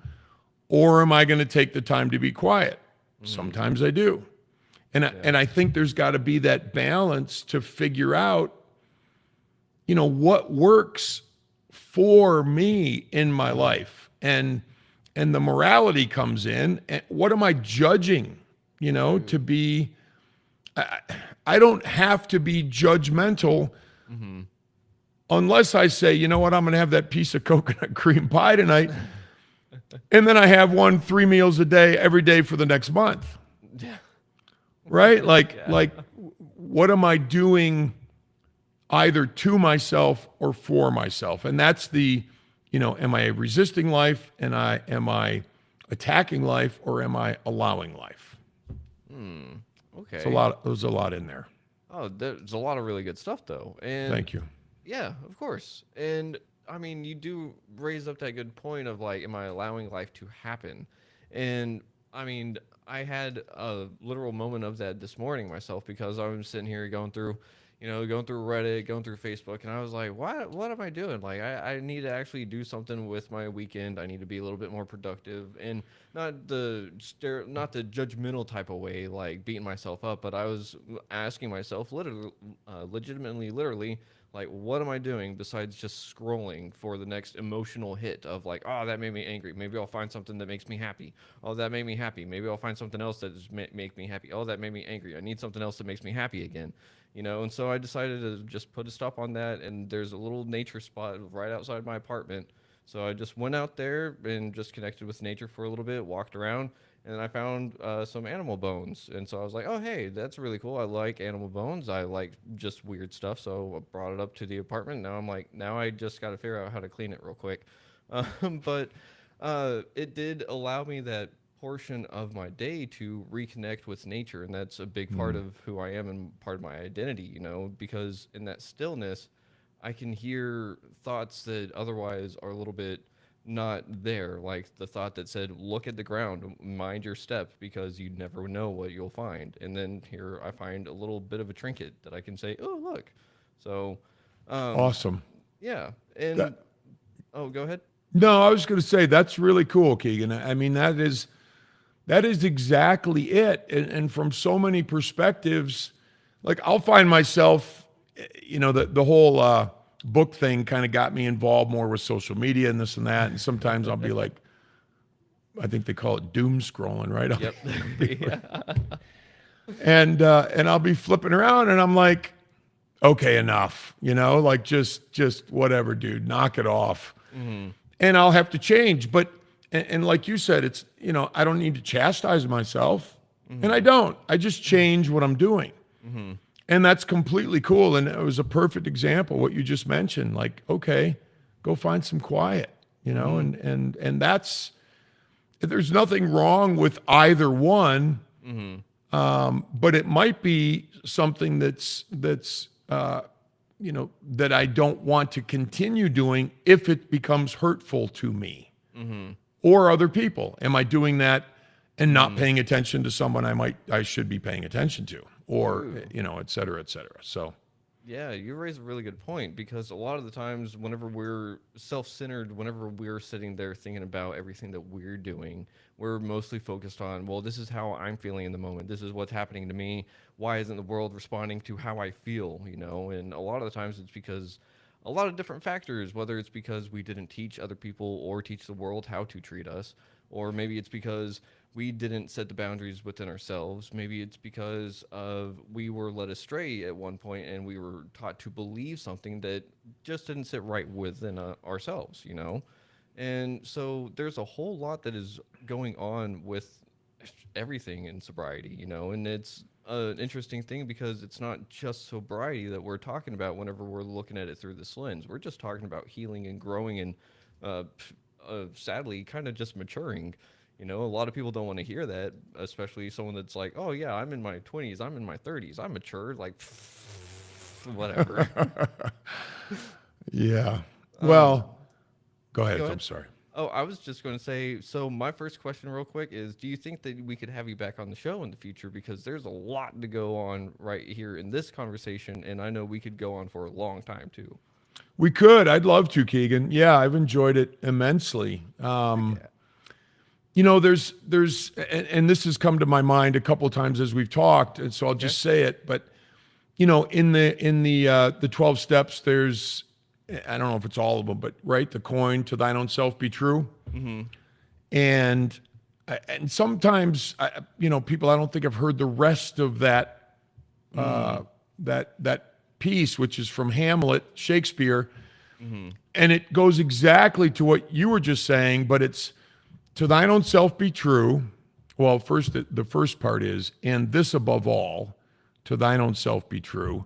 Or am I going to take the time to be quiet? Sometimes I do. And I think there's got to be that balance to figure out, what works for me in my life. And the morality comes in. And what am I judging, to be? I don't have to be judgmental unless I say, you know what, I'm going to have that piece of coconut cream pie tonight. And then I have 3 meals a day, every day for the next month. Yeah. Right? Like, what am I doing either to myself or for myself? And that's am I resisting life, and am I attacking life, or am I allowing life? Okay. There's a lot in there. Oh, there's a lot of really good stuff though. And Thank you. yeah, of course. And I mean, you do raise up that good point of like, am I allowing life to happen? And I mean, I had a literal moment of that this morning myself because I was sitting here going through, going through Reddit, going through Facebook, and I was like, what am I doing? Like, I need to actually do something with my weekend. I need to be a little bit more productive, and not the judgmental type of way, like beating myself up, but I was asking myself, literally, legitimately, literally, like, what am I doing besides just scrolling for the next emotional hit of like, oh, that made me angry. Maybe I'll find something that makes me happy. Oh, that made me happy. Maybe I'll find something else that make me happy. Oh, that made me angry. I need something else that makes me happy again. And so I decided to just put a stop on that. And there's a little nature spot right outside my apartment. So I just went out there and just connected with nature for a little bit, walked around, and I found some animal bones. And so I was like, oh, hey, that's really cool. I like animal bones. I like just weird stuff. So I brought it up to the apartment. Now I'm like, now I just got to figure out how to clean it real quick. But it did allow me that portion of my day to reconnect with nature. And that's a big part of who I am and part of my identity, because in that stillness, I can hear thoughts that otherwise are a little bit not there. Like the thought that said, look at the ground, mind your step, because you never know what you'll find. And then here I find a little bit of a trinket that I can say, oh, look. So, Awesome. yeah. And, That, oh, go ahead. no, I was going to say that's really cool, Keegan. I mean, that is exactly it. And from so many perspectives, like I'll find myself, the whole book thing kind of got me involved more with social media and this and that. And sometimes I'll be like, I think they call it doom scrolling, right? Yep. Yeah. And I'll be flipping around and I'm like, okay, enough, like just whatever, dude, knock it off. And I'll have to change. But, and like you said, it's, I don't need to chastise myself. And I don't. I just change what I'm doing. And that's completely cool. And it was a perfect example, what you just mentioned. Like, okay, go find some quiet, and that's, there's nothing wrong with either one. But it might be something that I don't want to continue doing if it becomes hurtful to me or other people. Am I doing that and not paying attention to someone I should be paying attention to, or, et cetera, et cetera. So. Yeah, you raise a really good point because a lot of the times, whenever we're self-centered, whenever we're sitting there thinking about everything that we're doing, we're mostly focused on, well, this is how I'm feeling in the moment. This is what's happening to me. Why isn't the world responding to how I feel? And a lot of the times it's because a lot of different factors, whether it's because we didn't teach other people or teach the world how to treat us, or maybe it's because we didn't set the boundaries within ourselves. Maybe it's because of we were led astray at one point and we were taught to believe something that just didn't sit right within ourselves, And so there's a whole lot that is going on with everything in sobriety, and it's an interesting thing because it's not just sobriety that we're talking about whenever we're looking at it through this lens. We're just talking about healing and growing and sadly kind of just maturing. A lot of people don't want to hear that, especially someone that's like, oh, yeah, I'm in my 20s, I'm in my 30s, I'm mature, like, whatever. Yeah. Well, go ahead. I'm sorry. Oh, I was just going to say, so my first question real quick is, do you think that we could have you back on the show in the future? Because there's a lot to go on right here in this conversation, and I know we could go on for a long time, too. We could. I'd love to, Keegan. Yeah, I've enjoyed it immensely. There's, and this has come to my mind a couple of times as we've talked, and so I'll just say it. But in the 12 steps, there's, I don't know if it's all of them, but right, the coin to thine own self be true. And sometimes people, I don't think have heard the rest of that that piece, which is from Hamlet, Shakespeare, and it goes exactly to what you were just saying, but it's to thine own self be true. Well, first, the first part is, and this above all, to thine own self be true.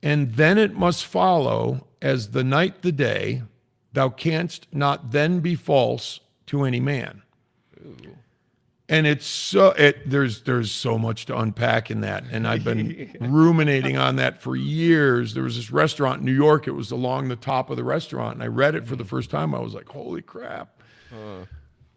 And then it must follow, as the night the day, thou canst not then be false to any man. Ooh. And there's so much to unpack in that. And I've been ruminating on that for years. There was this restaurant in New York. It was along the top of the restaurant. And I read it for the first time. I was like, holy crap.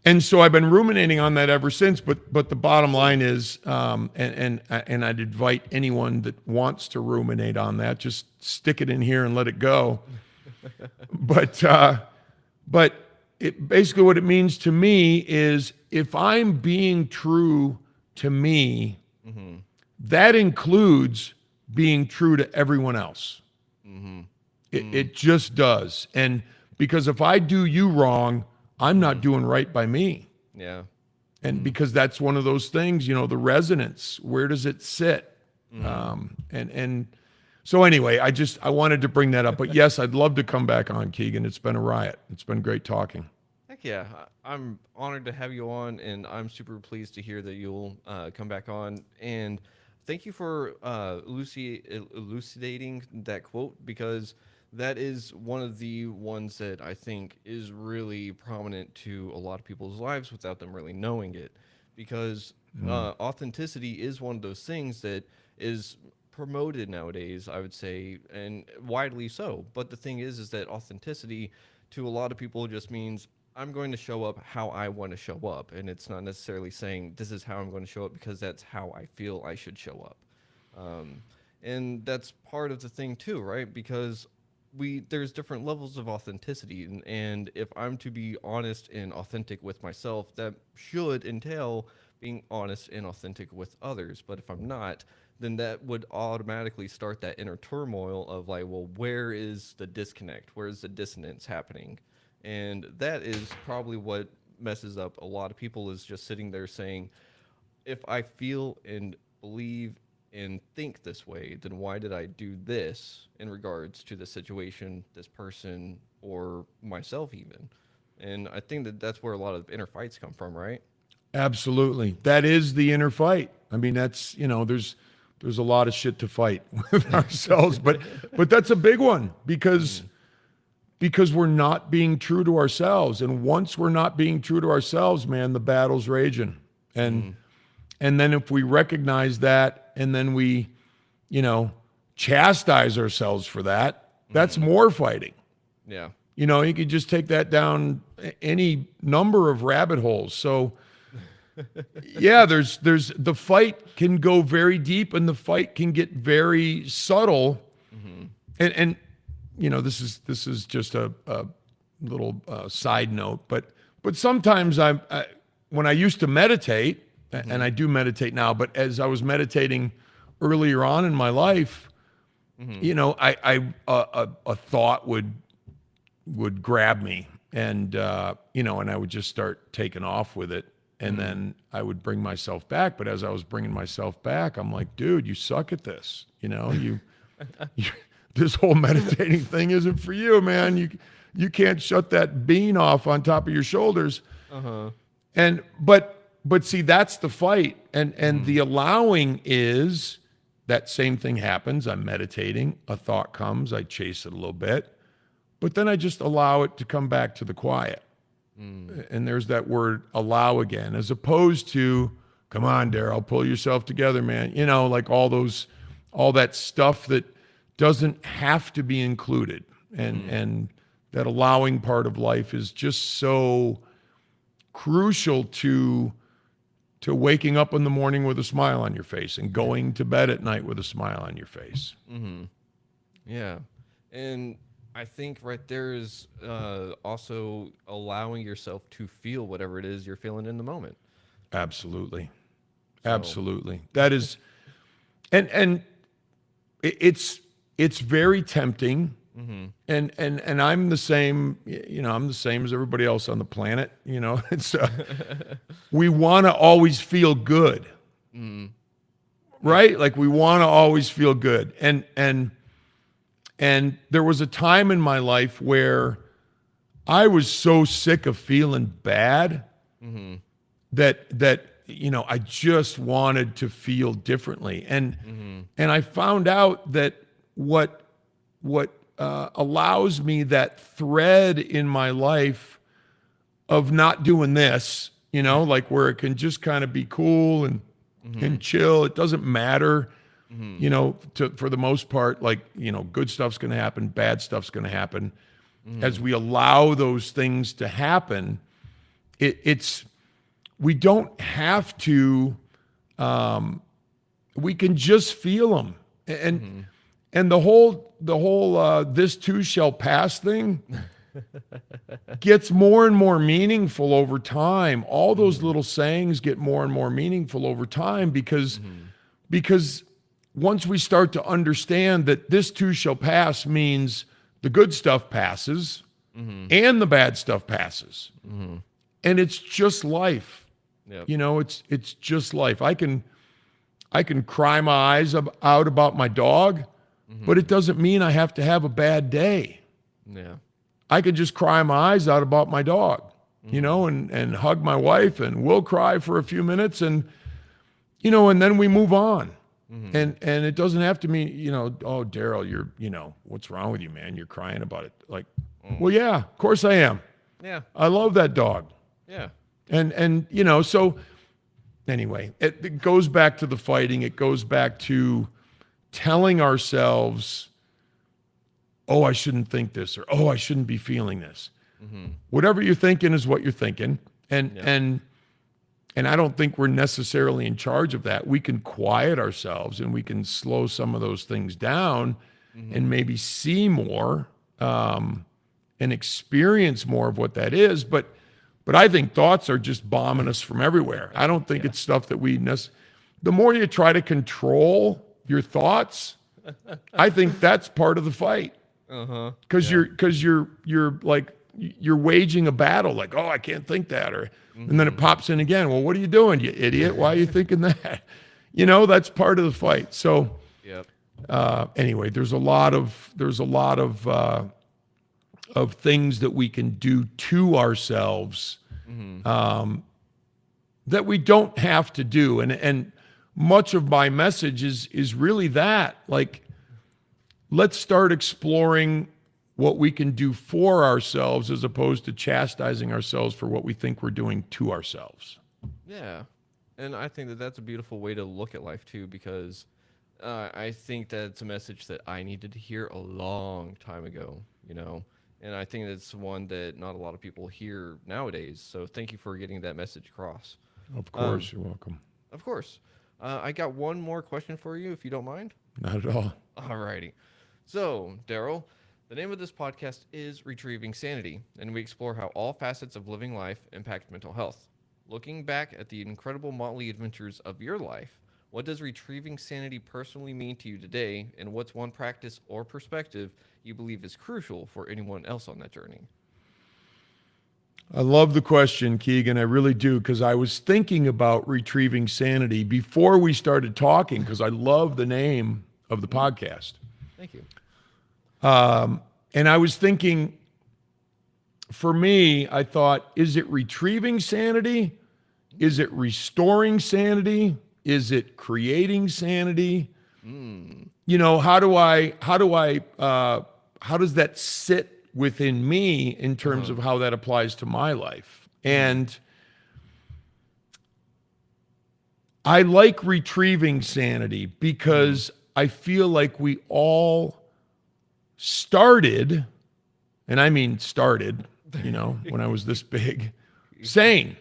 And so I've been ruminating on that ever since. But the bottom line is, and I'd invite anyone that wants to ruminate on that, just stick it in here and let it go. But basically what it means to me is if I'm being true to me, that includes being true to everyone else. It just does. And because if I do you wrong, I'm not doing right by me. Yeah. And because that's one of those things, the resonance, where does it sit? And so anyway, I wanted to bring that up. But yes, I'd love to come back on, Keegan. It's been a riot. It's been great talking. Heck yeah. I'm honored to have you on, and I'm super pleased to hear that you'll come back on. And thank you for elucidating that quote, because that is one of the ones that I think is really prominent to a lot of people's lives without them really knowing it. Because authenticity is one of those things that is promoted nowadays, I would say, and widely so. But the thing is that authenticity to a lot of people just means I'm going to show up how I want to show up. And it's not necessarily saying this is how I'm going to show up because that's how I feel I should show up. And that's part of the thing too, right? Because there's different levels of authenticity, and if I'm to be honest and authentic with myself, that should entail being honest and authentic with others. But if I'm not, then that would automatically start that inner turmoil of like, well, where is the disconnect? Where is the dissonance happening? And that is probably what messes up a lot of people, is just sitting there saying, if I feel and believe and think this way, then why did I do this in regards to the situation, this person, or myself even? And I think that that's where a lot of inner fights come from, right? Absolutely. That is the inner fight. I mean, that's, there's a lot of shit to fight with ourselves, but that's a big one because we're not being true to ourselves. And once we're not being true to ourselves, man, the battle's raging. And then if we recognize that and then we, chastise ourselves for that, that's more fighting. Yeah. You could just take that down any number of rabbit holes. So yeah, there's the fight can go very deep and the fight can get very subtle. And this is just a little side note, but sometimes when I used to meditate, and I do meditate now, but as I was meditating earlier on in my life, a thought would grab me, and and I would just start taking off with it, and then I would bring myself back. But as I was bringing myself back, I'm like, dude, you suck at this. You this whole meditating thing isn't for you, man. You can't shut that bean off on top of your shoulders. And but see, that's the fight. And the allowing is that same thing happens. I'm meditating, a thought comes, I chase it a little bit, but then I just allow it to come back to the quiet. And there's that word allow again, as opposed to, come on, Daryl, pull yourself together, man. Like all that stuff that doesn't have to be included. And that allowing part of life is just so crucial to waking up in the morning with a smile on your face and going to bed at night with a smile on your face. Yeah. And I think right there is also allowing yourself to feel whatever it is you're feeling in the moment. Absolutely. Absolutely. That is, and it's very tempting. And I'm the same, I'm the same as everybody else on the planet. It's we want to always feel good, right? Like we want to always feel good. And there was a time in my life where I was so sick of feeling bad that I just wanted to feel differently. And I found out that what allows me that thread in my life of not doing this, like where it can just kind of be cool and chill. It doesn't matter, for the most part, like, good stuff's going to happen, bad stuff's going to happen. As we allow those things to happen, it's we don't have to. We can just feel them, and the whole this too shall pass thing gets more and more meaningful over time. All those little sayings get more and more meaningful over time because once we start to understand that this too shall pass means the good stuff passes and the bad stuff passes. And it's just life. Yep. You know, it's just life. I can cry my eyes out about my dog, but it doesn't mean I have to have a bad day. Yeah. I could just cry my eyes out about my dog, you know, and hug my wife, and we'll cry for a few minutes, and you know, and then we move on. And it doesn't have to mean, you know, oh, Daryl, you're, you know, what's wrong with you, man? You're crying about it. Like, well, yeah, of course I am. Yeah. I love that dog. Yeah. And you know, so anyway, it goes back to the fighting. It goes back to telling ourselves, oh, I shouldn't think this, or oh, I shouldn't be feeling this. Whatever you're thinking is what you're thinking. And I don't think we're necessarily in charge of that. We can quiet ourselves and we can slow some of those things down and maybe see more and experience more of what that is. But I think thoughts are just bombing us from everywhere. I don't think it's stuff that the more you try to control your thoughts, I think that's part of the fight. Because you're like, you're waging a battle, like, oh, I can't think that, and then it pops in again. Well, what are you doing, you idiot? Why are you thinking that? You know, that's part of the fight. So, anyway, there's a lot of things that we can do to ourselves that we don't have to do, and much of my message is really that, like, let's start exploring what we can do for ourselves as opposed to chastising ourselves for what we think we're doing to ourselves. Yeah. And I think that that's a beautiful way to look at life too, because I think that it's a message that I needed to hear a long time ago, you know, and I think that's one that not a lot of people hear nowadays. So thank you for getting that message across. Of course, you're welcome. Of course. I got one more question for you, if you don't mind. Not at all. Alrighty. So, Daryl, the name of this podcast is Retrieving Sanity, and we explore how all facets of living life impact mental health. Looking back at the incredible motley adventures of your life, what does retrieving sanity personally mean to you today, and what's one practice or perspective you believe is crucial for anyone else on that journey? I love the question, Keegan. I really do, because I was thinking about retrieving sanity before we started talking, because I love the name of the podcast. Thank you. And I was thinking, for me, I thought, is it retrieving sanity? Is it restoring sanity? Is it creating sanity? You know, how does that sit within me in terms of how that applies to my life? And I like retrieving sanity because I feel like we all started, and I mean started, you know, when I was this big, sane.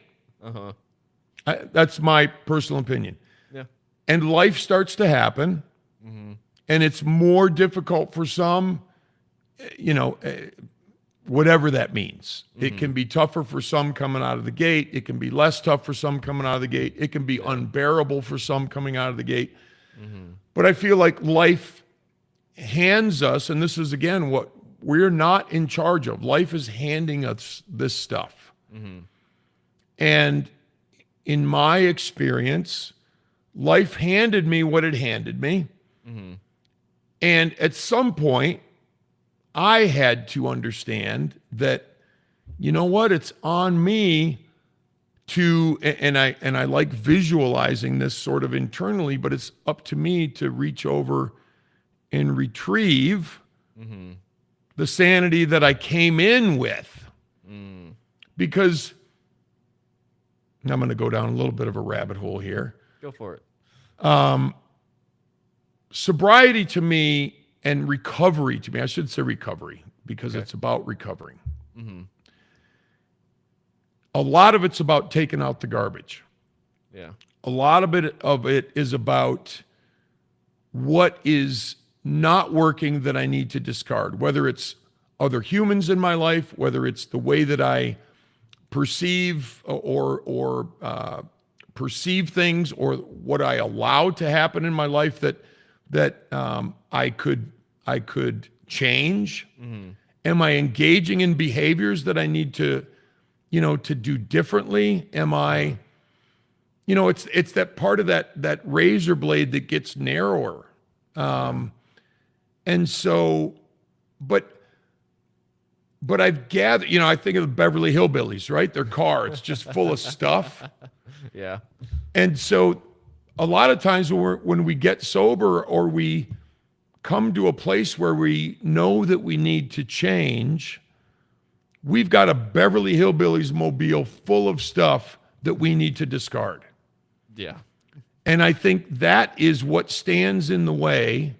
That's my personal opinion. Yeah. And life starts to happen, and it's more difficult for some, you know, whatever that means. It can be tougher for some coming out of the gate. It can be less tough for some coming out of the gate. It can be unbearable for some coming out of the gate. But I feel like life hands us, and this is, again, what we're not in charge of. Life is handing us this stuff. And in my experience, life handed me what it handed me. And at some point, I had to understand that, you know what, it's on me to, and I like visualizing this sort of internally, but it's up to me to reach over and retrieve the sanity that I came in with. Because I'm going to go down a little bit of a rabbit hole here. Go for it. Sobriety to me, and recovery to me, I should say recovery, because it's about recovering. a lot of it's about taking out the garbage. Yeah. A lot of it is about what is not working that I need to discard, whether it's other humans in my life, whether it's the way that I perceive or perceive things, or what I allow to happen in my life that I could change. Mm-hmm. Am I engaging in behaviors that I need to do differently? Am I, it's that part of that razor blade that gets narrower. And so, but I've gathered, I think of the Beverly Hillbillies, right? Their car, it's just full of stuff. Yeah. And so a lot of times when we get sober, or we come to a place where we know that we need to change, we've got a Beverly Hillbillies mobile full of stuff that we need to discard. Yeah. And I think that is what stands in the way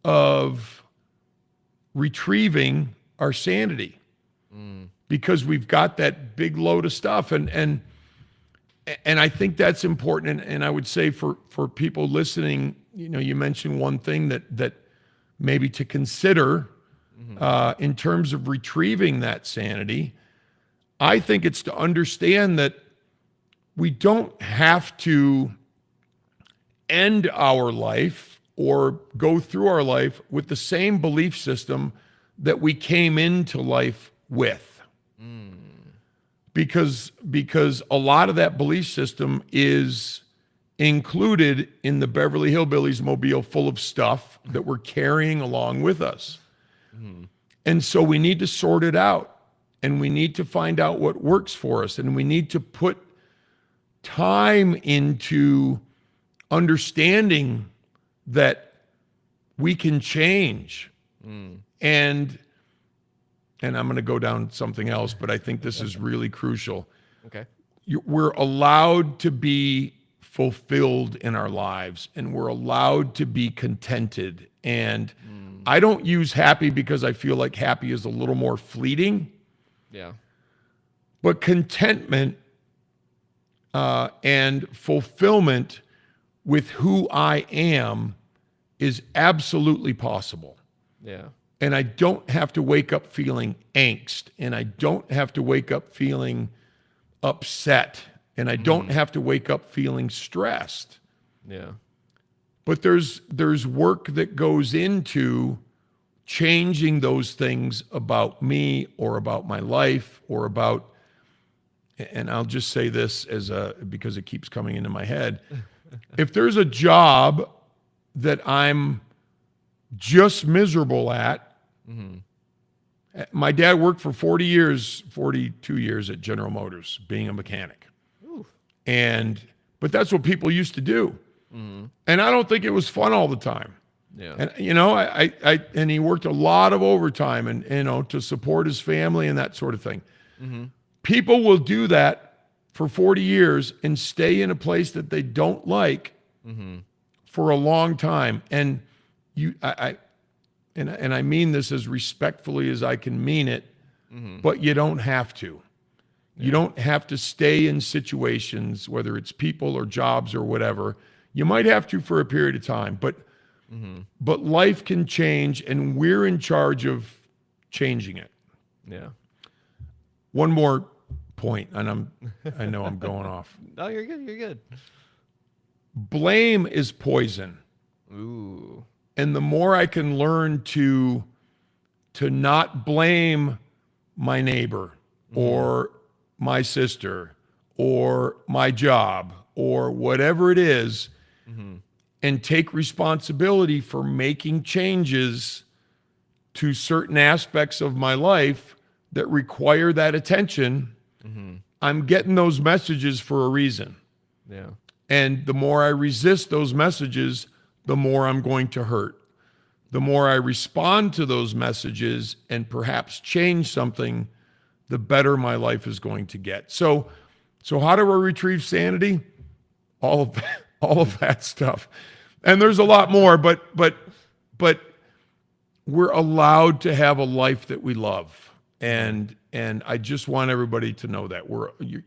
of retrieving our sanity, because we've got that big load of stuff. And I think that's important. And I would say for people listening, you mentioned one thing that maybe to consider in terms of retrieving that sanity. I think it's to understand that we don't have to end our life or go through our life with the same belief system that we came into life with. Because a lot of that belief system is included in the Beverly Hillbillies mobile full of stuff that we're carrying along with us. And so we need to sort it out, and we need to find out what works for us, and we need to put time into understanding that we can change. And I'm going to go down something else, but I think this is really crucial. Okay. We're allowed to be fulfilled in our lives, and we're allowed to be contented. And I don't use happy because I feel like happy is a little more fleeting. Yeah. But contentment and fulfillment with who I am is absolutely possible. Yeah. And I don't have to wake up feeling angst, and I don't have to wake up feeling upset, and I don't have to wake up feeling stressed. Yeah. But there's work that goes into changing those things about me, or about my life, or about, and I'll just say this because it keeps coming into my head. If there's a job that I'm just miserable at, my dad worked for 42 years at General Motors, being a mechanic. Ooh. But that's what people used to do. And I don't think it was fun all the time. Yeah. And and he worked a lot of overtime, and to support his family and that sort of thing. People will do that for 40 years and stay in a place that they don't like for a long time. And I mean this as respectfully as I can mean it, but you don't have to. You don't have to stay in situations, whether it's people or jobs or whatever. You might have to for a period of time, but life can change, and we're in charge of changing it. Yeah. One more point, and I know I'm going off. No, you're good. You're good. Blame is poison. Ooh. And the more I can learn to not blame my neighbor or my sister or my job or whatever it is, and take responsibility for making changes to certain aspects of my life that require that attention, I'm getting those messages for a reason. Yeah. And the more I resist those messages, the more I'm going to hurt. The more I respond to those messages and perhaps change something, the better my life is going to get. So how do I retrieve sanity? All of that stuff. And there's a lot more, but we're allowed to have a life that we love. And and I just want everybody to know that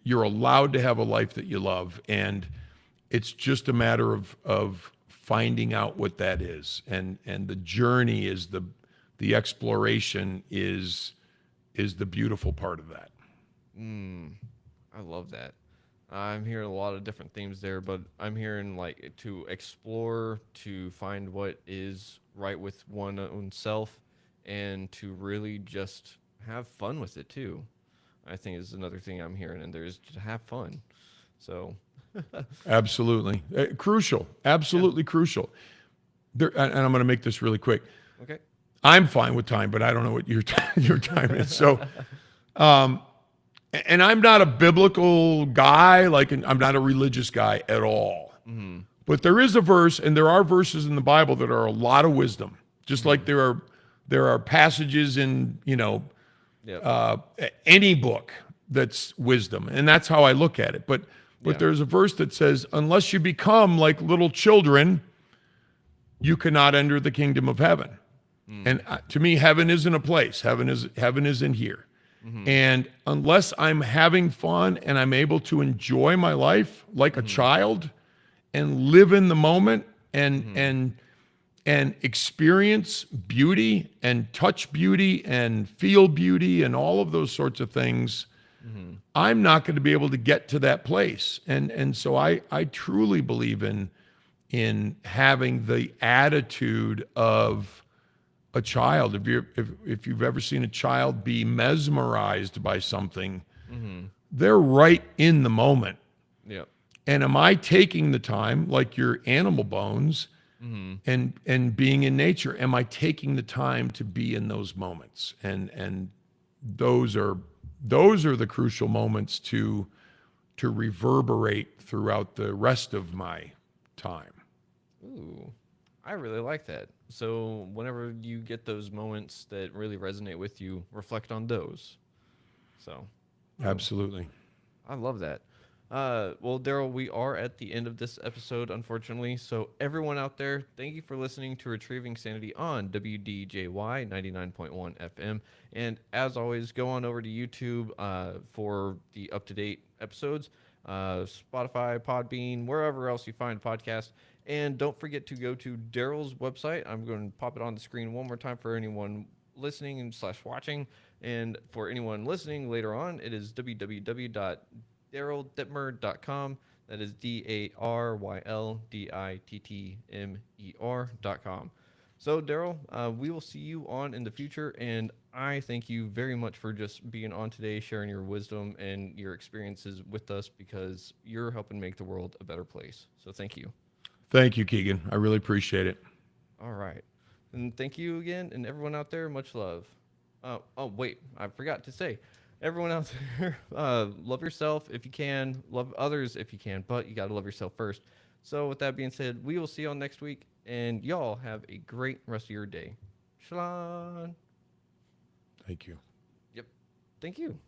you're allowed to have a life that you love, and it's just a matter of finding out what that is, and the journey is the exploration is the beautiful part of that. I love that. I'm hearing a lot of different themes there, but I'm hearing like to explore, to find what is right with one own self, and to really just have fun with it too. I think is another thing I'm hearing, and there's to have fun. So, Absolutely. Crucial. Absolutely crucial. And I'm going to make this really quick. okay. I'm fine with time, but I don't know what your your time is. So, and I'm not a biblical guy, like I'm not a religious guy at all. But there is a verse, and there are verses in the Bible that are a lot of wisdom. Just like there are passages in Yep. any book that's wisdom, and that's how I look at it. But Yeah. there's a verse that says, "Unless you become like little children, you cannot enter the kingdom of heaven." And to me, heaven isn't a place. Heaven is in here. And unless I'm having fun and I'm able to enjoy my life like a child and live in the moment and experience beauty and touch beauty and feel beauty and all of those sorts of things, I'm not going to be able to get to that place. And so I truly believe in having the attitude of a child. If you've ever seen a child be mesmerized by something, they're right in the moment. Yep. And am I taking the time, like your animal bones, and being in nature? Am I taking the time to be in those moments? And those are the crucial moments to reverberate throughout the rest of my time. Ooh, I really like that. So whenever you get those moments that really resonate with you, reflect on those. So Absolutely. I love that. Well, Daryl, we are at the end of this episode, unfortunately. So everyone out there, thank you for listening to Retrieving Sanity on WDJY 99.1 FM. And as always, go on over to YouTube for the up-to-date episodes, Spotify, Podbean, wherever else you find podcasts. And don't forget to go to Daryl's website. I'm going to pop it on the screen one more time for anyone listening and slash watching. And for anyone listening later on, it is www.DarylDittmer.com. That is DarylDittmer.com. So, Daryl, we will see you on in the future. And I thank you very much for just being on today, sharing your wisdom and your experiences with us, because you're helping make the world a better place. So thank you. Thank you, Keegan. I really appreciate it. All right. And thank you again. And everyone out there, much love. Wait, I forgot to say, everyone out there, love yourself if you can, love others if you can, but you got to love yourself first. So with that being said, we will see y'all next week, and y'all have a great rest of your day. Shalom. Thank you. Yep. Thank you.